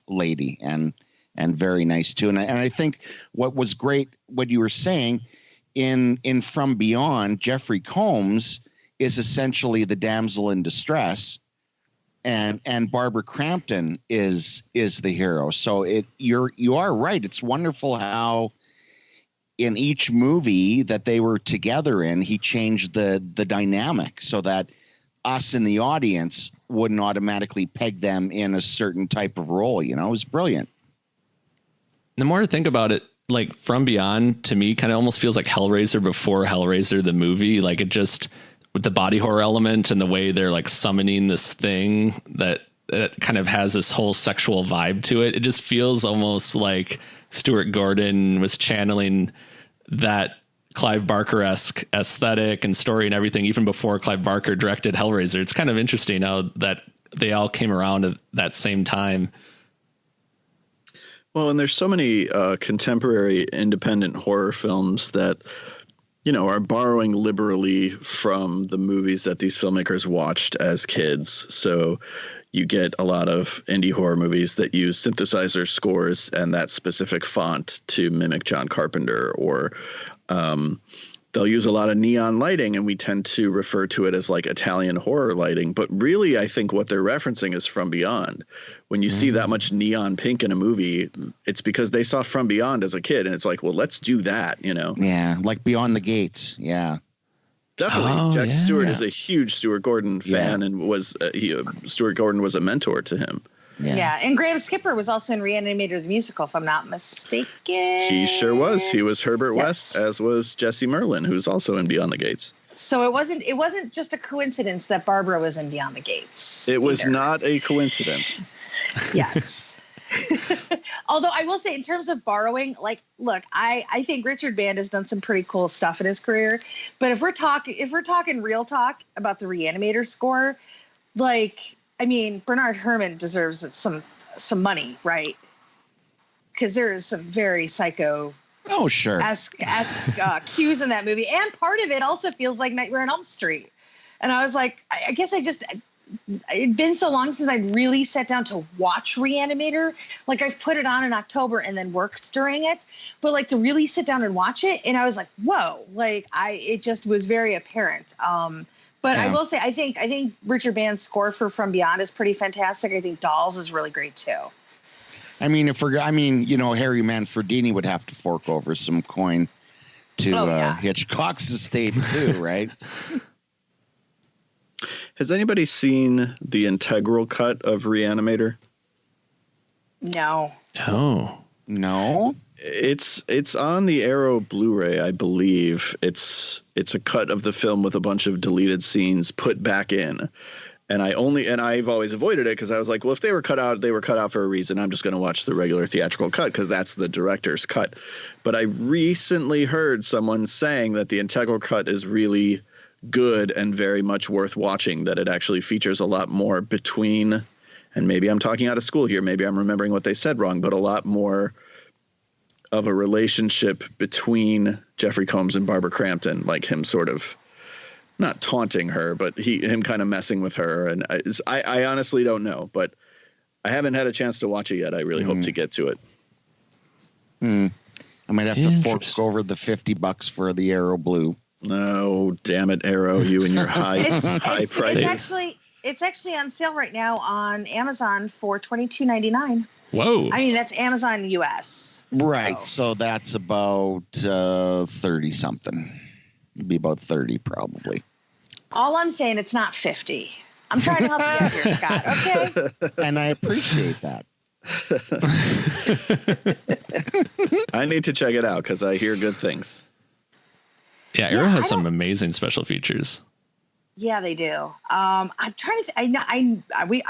lady, and very nice too. And I think what was great, what you were saying in From Beyond, Jeffrey Combs is essentially the damsel in distress, and Barbara Crampton is the hero. So you are right. It's wonderful how in each movie that they were together in, he changed the dynamic so that us in the audience wouldn't automatically peg them in a certain type of role. It was brilliant. The more I think about it, like From Beyond to me kind of almost feels like Hellraiser before Hellraiser the movie. Like it just, with the body horror element and the way they're like summoning this thing that kind of has this whole sexual vibe to it. It just feels almost like Stuart Gordon was channeling that Clive Barker-esque aesthetic and story and everything, even before Clive Barker directed Hellraiser. It's kind of interesting how that they all came around at that same time. Well, and there's so many contemporary independent horror films that, are borrowing liberally from the movies that these filmmakers watched as kids. So you get a lot of indie horror movies that use synthesizer scores and that specific font to mimic John Carpenter, or they'll use a lot of neon lighting, and we tend to refer to it as like Italian horror lighting. But really, I think what they're referencing is From Beyond. When you see that much neon pink in a movie, it's because they saw From Beyond as a kid, and it's like, well, let's do that, Yeah, like Beyond the Gates. Yeah. Definitely. Oh, Jack yeah. Stewart is a huge Stuart Gordon fan, and was Stuart Gordon was a mentor to him. Yeah, and Graham Skipper was also in Re-Animator the musical, if I'm not mistaken. He sure was. He was Herbert Yes. West, as was Jesse Merlin, who's also in Beyond the Gates. So it wasn't just a coincidence that Barbara was in Beyond the Gates. It was either. not a coincidence. Yes. Although I will say, in terms of borrowing, like, look, I think Richard Band has done some pretty cool stuff in his career. But if we're talking real talk about the Re-Animator score, like, I mean, Bernard Herrmann deserves some money, right? Because there is some very psycho. Oh, sure. Cues in that movie, and part of it also feels like Nightmare on Elm Street. And I was like, I guess it'd been so long since I'd really sat down to watch Re-Animator. Like, I've put it on in October and then worked during it, but like to really sit down and watch it, and I was like, whoa! Like, it just was very apparent. But I will say, I think Richard Band's score for From Beyond is pretty fantastic. I think Dolls is really great too. I mean, Harry Manfredini would have to fork over some coin to Hitchcock's estate too, right? Has anybody seen the integral cut of Re-Animator? No. Oh, no. It's on the Arrow Blu-ray, I believe. It's a cut of the film with a bunch of deleted scenes put back in. And I've always avoided it because I was like, well, if they were cut out, they were cut out for a reason. I'm just going to watch the regular theatrical cut because that's the director's cut. But I recently heard someone saying that the integral cut is really good and very much worth watching, that it actually features a lot more between, and maybe I'm talking out of school here, maybe I'm remembering what they said wrong, but a lot more of a relationship between Jeffrey Combs and Barbara Crampton, like him sort of not taunting her, but him kind of messing with her. And I honestly don't know, but I haven't had a chance to watch it yet. I really hope to get to it. I might have to fork over the $50 for the Arrow Blue. No, damn it, Arrow, you and your high prices. It's actually on sale right now on Amazon for $22.99. Whoa! I mean, that's Amazon US. Right, so that's about 30 something. It'd be about 30 probably. All I'm saying, it's not 50. I'm trying to help you out here, Scott. Okay. And I appreciate that. I need to check it out because I hear good things. Yeah, Arrow has some amazing special features. Yeah, they do. I'm trying to.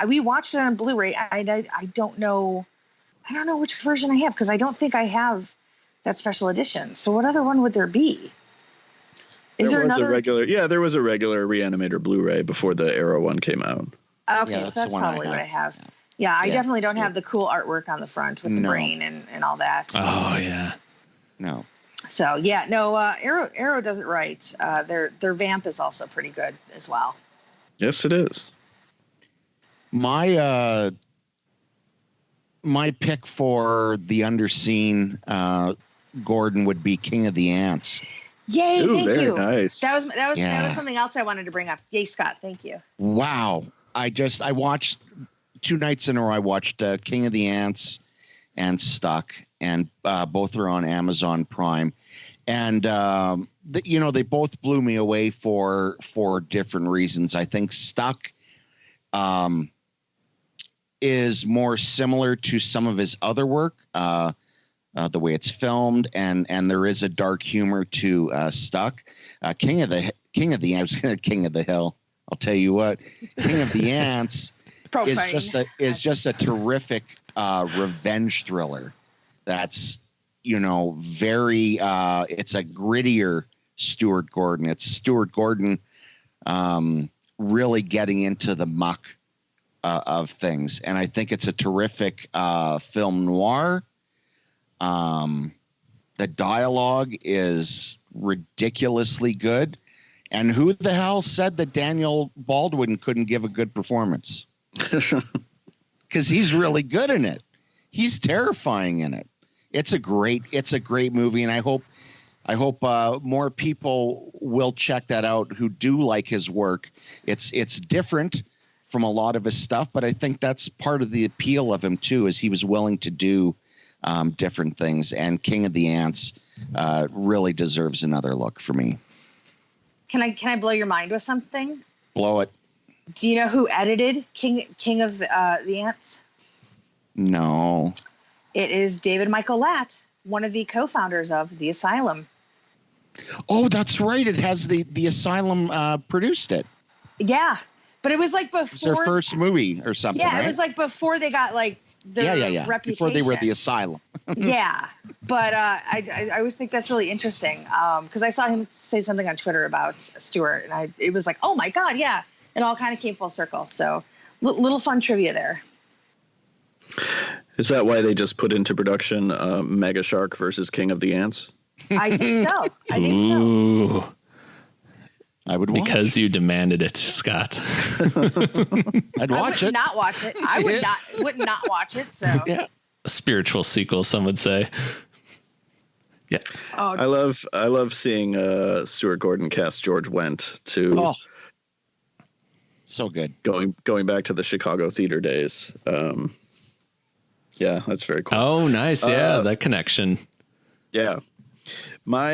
We watched it on Blu-ray. I don't know. I don't know which version I have because I don't think I have that special edition. So what other one would there be? Is there was another? a regular? Yeah, there was a regular Re-Animator Blu-ray before the Arrow one came out. Okay, Yeah, so that's that's the one I probably what I have. have. Yeah, I Yeah, definitely don't so- have the cool artwork on the front with the No. brain and all that. Oh yeah. No. So yeah, no, Arrow does it right. Their vamp is also pretty good as well. Yes, it is. My pick for the underseen Gordon would be King of the Ants. Yay! Ooh, Thank very you. nice. That was Yeah. something else I wanted to bring up. Yay, Scott! Thank you. Wow. I watched 2 nights in a row. I watched King of the Ants and Stuck, and both are on Amazon Prime. And they both blew me away for different reasons. I think Stuck is more similar to some of his other work, the way it's filmed, and there is a dark humor to Stuck. King of the Ants, King of the Hill. I'll tell you what, King of the Ants Profane. is just a terrific revenge thriller. That's very. It's a grittier Stuart Gordon. It's Stuart Gordon really getting into the muck of things, and I think it's a terrific film noir. The dialogue is ridiculously good. And who the hell said that Daniel Baldwin couldn't give a good performance? Because he's really good in it. He's terrifying in it. It's a great movie, and I hope more people will check that out who do like his work. It's different from a lot of his stuff, but I think that's part of the appeal of him too, is he was willing to do different things. And King of the Ants really deserves another look for me. Can I blow your mind with something? Blow it. Do you know who edited King of the Ants? No. It is David Michael Latt, one of the co-founders of The Asylum. Oh, that's right. It has the Asylum produced it. Yeah, but it was like before. It was their first movie or something. Yeah, right? it was like before they got like their reputation. Before they were The Asylum. Yeah, but I always think that's really interesting because I saw him say something on Twitter about Stuart, and it was like, oh my god, yeah, it all kind of came full circle. So little fun trivia there. Is that why they just put into production Mega Shark versus King of the Ants? I think so. I think so. Ooh. I would watch. Because you demanded it, Scott. I'd watch I would it. not watch it. I would not watch it. So Yeah. A spiritual sequel, some would say. Yeah. oh, I love seeing Stuart Gordon cast George Wendt too. Oh. So good. Going back to the Chicago theater days. Yeah, that's very cool. Oh, nice. Yeah, that connection. Yeah. My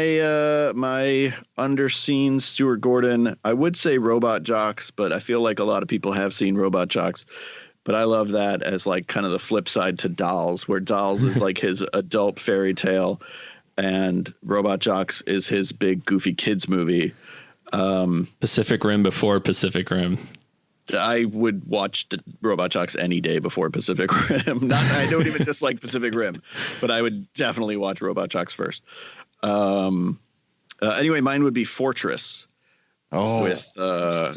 underseen Stuart Gordon, I would say Robot Jocks, but I feel like a lot of people have seen Robot Jocks. But I love that as like kind of the flip side to Dolls, where Dolls is like his adult fairy tale and Robot Jocks is his big goofy kids movie. Pacific Rim before Pacific Rim. I would watch Robot Jocks any day before Pacific Rim. I don't even dislike Pacific Rim, but I would definitely watch Robot Jocks first. Anyway, mine would be Fortress with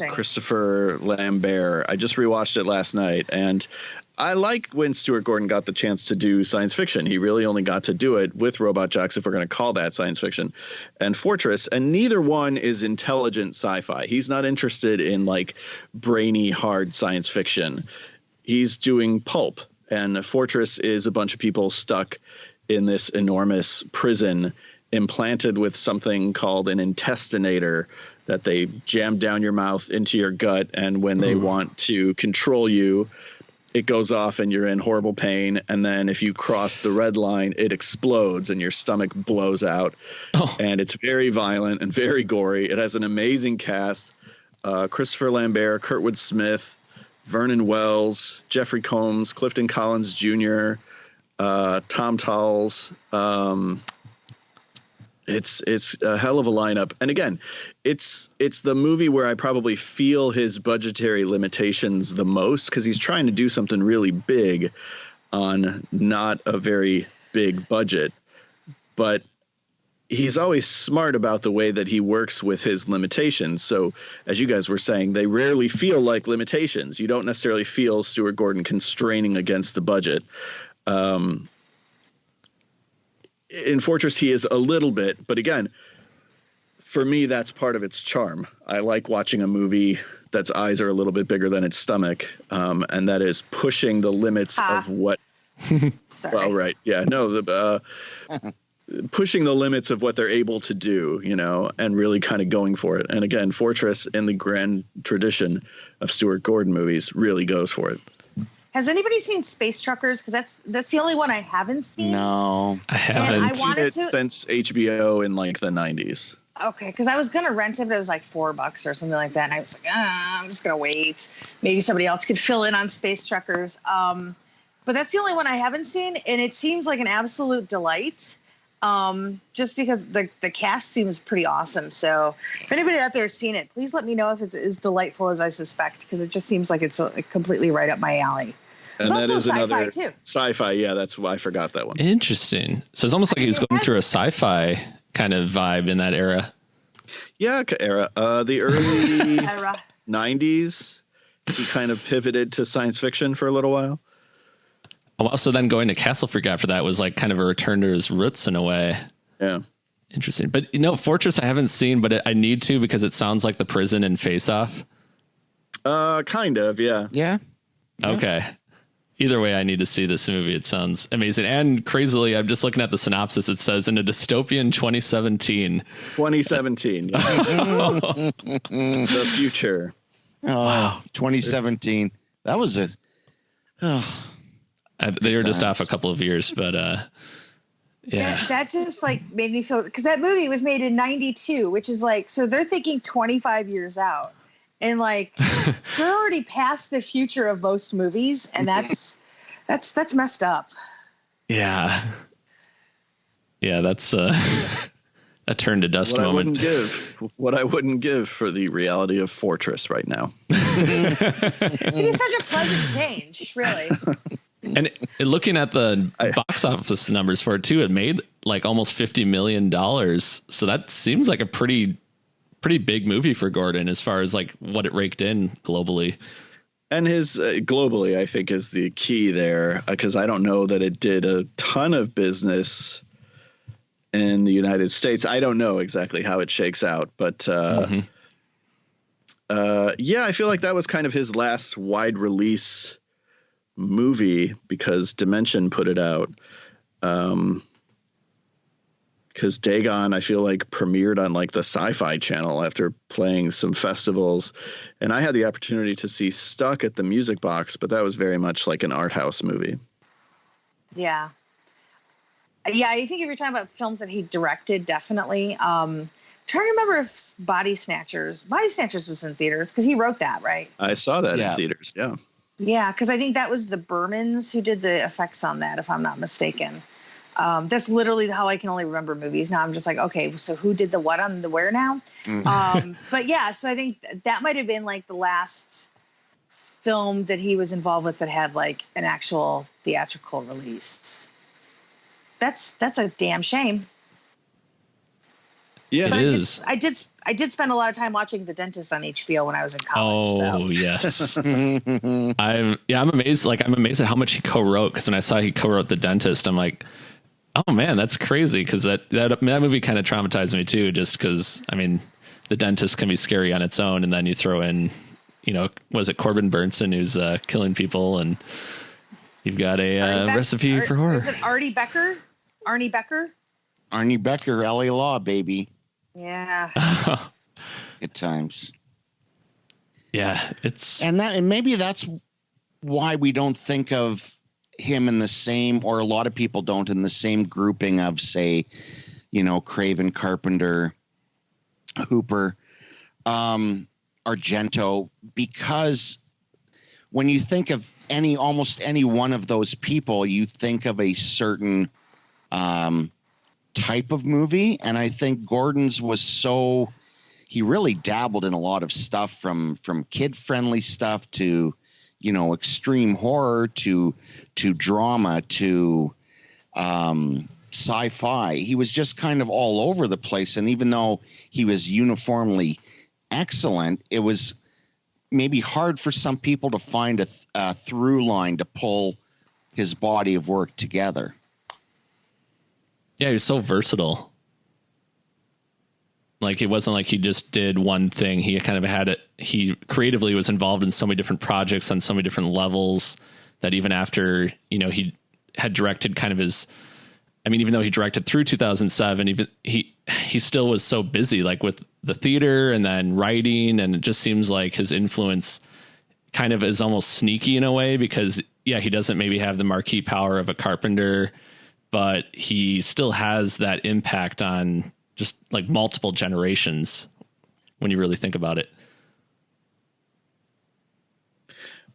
Christopher Lambert. I just rewatched it last night, and I like when Stuart Gordon got the chance to do science fiction. He really only got to do it with Robot Jocks, if we're going to call that science fiction, and Fortress. And neither one is intelligent sci-fi. He's not interested in like brainy, hard science fiction. He's doing pulp. And Fortress is a bunch of people stuck in this enormous prison, implanted with something called an intestinator that they jam down your mouth into your gut. And when they want to control you, it goes off and you're in horrible pain. And then if you cross the red line, it explodes and your stomach blows out. And it's very violent and very gory. It has an amazing cast. Christopher Lambert, Kurtwood Smith, Vernon Wells, Jeffrey Combs, Clifton Collins Jr., Tom Talls. It's a hell of a lineup. And again, it's the movie where I probably feel his budgetary limitations the most, because he's trying to do something really big on not a very big budget. But he's always smart about the way that he works with his limitations. So as you guys were saying, they rarely feel like limitations. You don't necessarily feel Stuart Gordon constraining against the budget. In Fortress, he is a little bit, but again, for me, that's part of its charm. I like watching a movie that's eyes are a little bit bigger than its stomach, and that is pushing the limits of what. Sorry. Well, right, yeah, no, pushing the limits of what they're able to do, and really kind of going for it. And again, Fortress, in the grand tradition of Stuart Gordon movies, really goes for it. Has anybody seen Space Truckers? Because that's the only one I haven't seen. No, I haven't. And I wanted Seen it since HBO in like the 90s. Okay, because I was gonna rent it, but it was like $4 or something like that, and I was like, I'm just gonna wait. Maybe somebody else could fill in on Space Truckers. But that's the only one I haven't seen, and it seems like an absolute delight. Just because the cast seems pretty awesome. So if anybody out there has seen it, please let me know if it's as delightful as I suspect, because it just seems like it's completely right up my alley. And It's that also is sci-fi another too. Sci-fi, yeah, that's why I forgot that one. Interesting. So it's almost like he's going through a sci-fi kind of vibe in that era. Yeah, era. The early Era. 90s, he kind of pivoted to science fiction for a little while. Also, then going to Castle Freak after that was like kind of a return to his roots in a way. Yeah. Interesting. But, Fortress I haven't seen, but I need to because it sounds like the prison in Face Off. Kind of, yeah. yeah. Okay. Either way, I need to see this movie. It sounds amazing. And crazily, I'm just looking at the synopsis. It says in a dystopian 2017. 2017. Yeah. The future. Oh, wow. 2017. That was a. Oh. They were just off a couple of years, but yeah. That just like made me feel, because that movie was made in 92, which is like, so they're thinking 25 years out. And like, we're already past the future of most movies, and that's messed up. Yeah. Yeah, that's a turn to dust moment. What I wouldn't give for the reality of Fortress right now. It is such a pleasant change, really. And looking at the box office numbers for it too, it made like almost $50 million. So that seems like a pretty big movie for Gordon as far as like what it raked in globally. And his globally, I think, is the key there, because I don't know that it did a ton of business in the United States. I don't know exactly how it shakes out, but yeah, I feel like that was kind of his last wide release movie, because Dimension put it out. Because Dagon, I feel like, premiered on like the Sci-Fi Channel after playing some festivals, and I had the opportunity to see Stuck at the Music Box, but that was very much like an art house movie. Yeah, I think if you're talking about films that he directed, definitely. Trying to remember if Body Snatchers was in theaters, because he wrote that, right? I saw that in theaters. Yeah. Yeah, because I think that was the Bermans who did the effects on that, if I'm not mistaken. That's literally how I can only remember movies. Now I'm just like, okay, so who did the what on the where now? But yeah, so I think that might have been like the last film that he was involved with that had like an actual theatrical release. That's a damn shame. Yeah, it is. I did spend a lot of time watching The Dentist on HBO when I was in college. Oh, yes. I'm amazed. Like, I'm amazed at how much he co-wrote, because when I saw he co-wrote The Dentist, I'm like, oh man, that's crazy. Because that movie kind of traumatized me too, just because, I mean, The Dentist can be scary on its own, and then you throw in, was it Corbin Burnson who's killing people, and you've got a recipe for horror. Is it Arnie Becker? Arnie Becker, LA Law, baby. Yeah. Good times. Yeah, and maybe that's why we don't think of him in the same, or a lot of people don't, in the same grouping of, say, Craven, Carpenter, Hooper, Argento, because when you think of almost any one of those people, you think of a certain type of movie. And I think Gordon's was he really dabbled in a lot of stuff, from kid-friendly stuff to, extreme horror to drama to sci-fi. He was just kind of all over the place. And even though he was uniformly excellent, it was maybe hard for some people to find a through line to pull his body of work together. Yeah, he was so versatile. Like, it wasn't like he just did one thing. He kind of had it. He creatively was involved in so many different projects on so many different levels that even after, he had directed kind of his, even though he directed through 2007, even he still was so busy, like with the theater and then writing. And it just seems like his influence kind of is almost sneaky in a way, because he doesn't maybe have the marquee power of a Carpenter, but he still has that impact on just like multiple generations when you really think about it.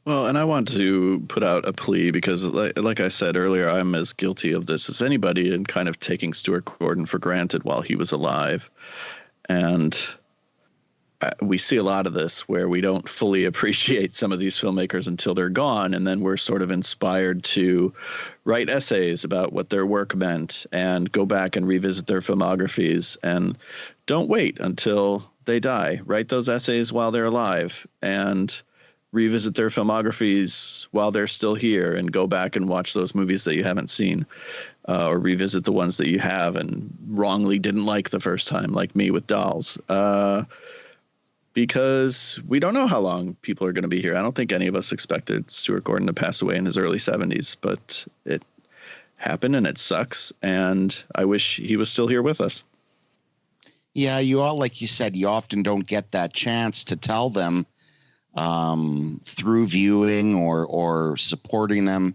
Well, and I want to put out a plea because, like I said earlier, I'm as guilty of this as anybody in kind of taking Stuart Gordon for granted while he was alive. And we see a lot of this where we don't fully appreciate some of these filmmakers until they're gone. And then we're sort of inspired to write essays about what their work meant and go back and revisit their filmographies. And don't wait until they die. Write those essays while they're alive and revisit their filmographies while they're still here, and go back and watch those movies that you haven't seen, or revisit the ones that you have and wrongly didn't like the first time, like me with Dolls. Because we don't know how long people are going to be here. I don't think any of us expected Stuart Gordon to pass away in his early 70s, but it happened and it sucks. And I wish he was still here with us. Yeah, like you said, you often don't get that chance to tell them through viewing or supporting them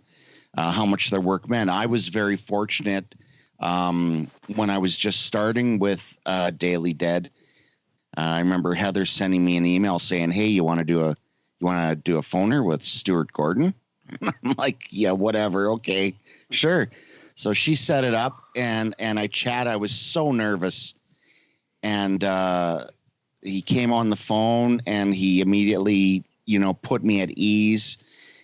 how much their work meant. I was very fortunate when I was just starting with Daily Dead. I remember Heather sending me an email saying, "Hey, you want to do a phoner with Stuart Gordon?" I'm like, "Yeah, whatever. Okay, sure." So she set it up, and I chatted. I was so nervous, and he came on the phone, and he immediately, put me at ease,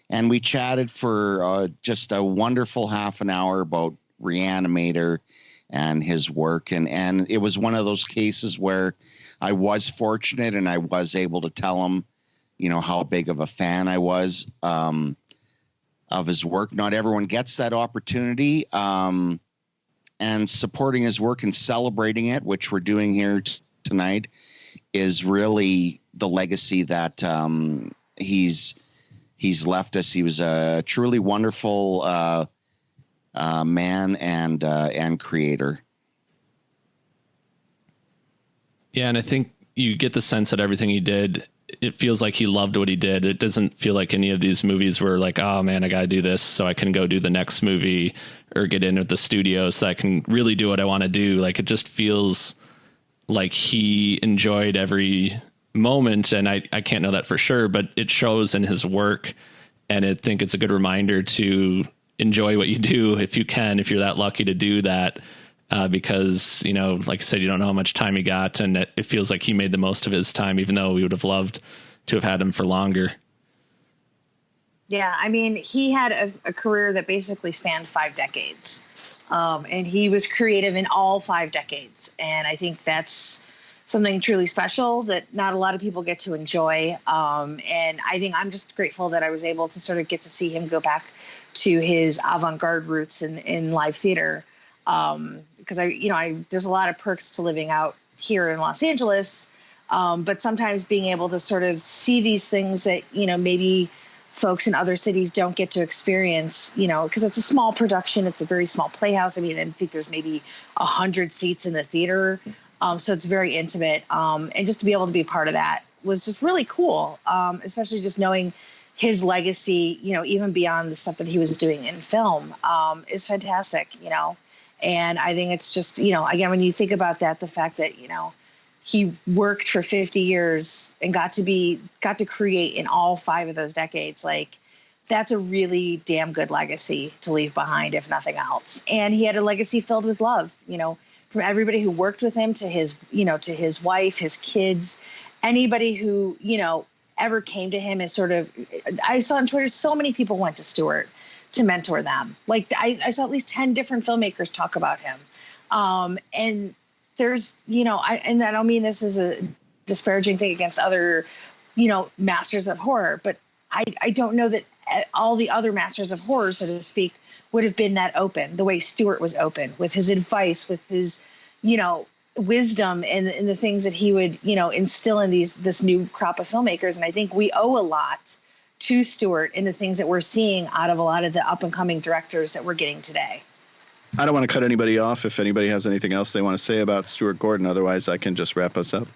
and we chatted for just a wonderful half an hour about Re-Animator and his work, and it was one of those cases where I was fortunate and I was able to tell him, how big of a fan I was of his work. Not everyone gets that opportunity, and supporting his work and celebrating it, which we're doing here tonight, is really the legacy that he's left us. He was a truly wonderful man and creator. Yeah, and I think you get the sense that everything he did, it feels like he loved what he did. It doesn't feel like any of these movies were like, oh man, I got to do this so I can go do the next movie or get in with the studio so that I can really do what I want to do. Like, it just feels like he enjoyed every moment, and I can't know that for sure, but it shows in his work. And I think it's a good reminder to enjoy what you do if you can, if you're that lucky to do that. Because, like I said, you don't know how much time he got, and it feels like he made the most of his time, even though we would have loved to have had him for longer. Yeah, he had a career that basically spanned 5 decades, and he was creative in all 5 decades. And I think that's something truly special that not a lot of people get to enjoy. And I think I'm just grateful that I was able to sort of get to see him go back to his avant-garde roots in live theater. Because there's a lot of perks to living out here in Los Angeles. But sometimes being able to sort of see these things that, maybe folks in other cities don't get to experience, because it's a small production. It's a very small playhouse. I think there's maybe 100 seats in the theater. So it's very intimate. And just to be able to be part of that was just really cool. Especially just knowing his legacy, even beyond the stuff that he was doing in film, is fantastic, And I think it's just, again, when you think about that, the fact that, he worked for 50 years and got to create in all 5 of those decades, like, that's a really damn good legacy to leave behind, if nothing else. And he had a legacy filled with love, from everybody who worked with him to his, to his wife, his kids, anybody who, ever came to him as sort of, I saw on Twitter, so many people went to Stuart to mentor them. Like I saw at least 10 different filmmakers talk about him. And there's, and I don't mean this as a disparaging thing against other, masters of horror, but I don't know that all the other masters of horror, so to speak, would have been that open the way Stuart was open with his advice, with his, wisdom and the things that he would, instill in this new crop of filmmakers. And I think we owe a lot to Stuart in the things that we're seeing out of a lot of the up and coming directors that we're getting today. I don't want to cut anybody off if anybody has anything else they want to say about Stuart Gordon. Otherwise, I can just wrap us up.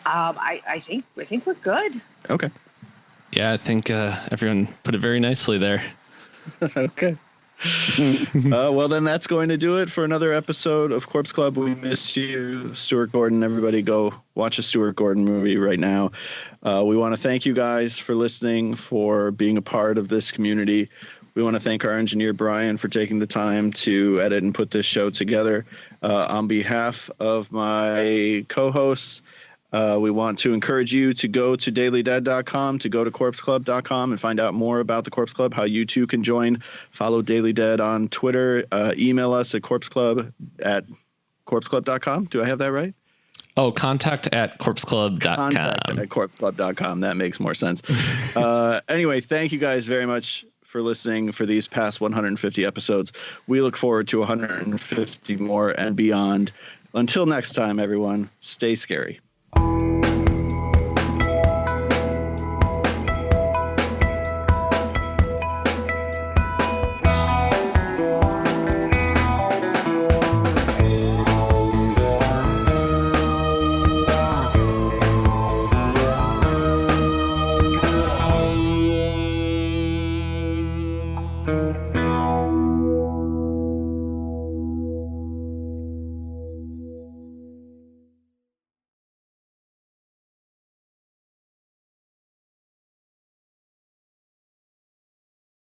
I think we're good. Okay. Yeah, I think everyone put it very nicely there. Okay. Well, then that's going to do it for another episode of Corpse Club. We miss you, Stuart Gordon. Everybody go watch a Stuart Gordon movie right now. We want to thank you guys for listening, for being a part of this community. We want to thank our engineer, Brian, for taking the time to edit and put this show together. On behalf of my co-hosts, we want to encourage you to go to dailydead.com, to go to corpseclub.com and find out more about the Corpse Club, how you too can join. Follow Daily Dead on Twitter. Email us at corpseclub@corpseclub.com. Do I have that right? Oh, contact@corpseclub.com. Contact@corpseclub.com. That makes more sense. Anyway, thank you guys very much for listening for these past 150 episodes. We look forward to 150 more and beyond. Until next time, everyone, stay scary.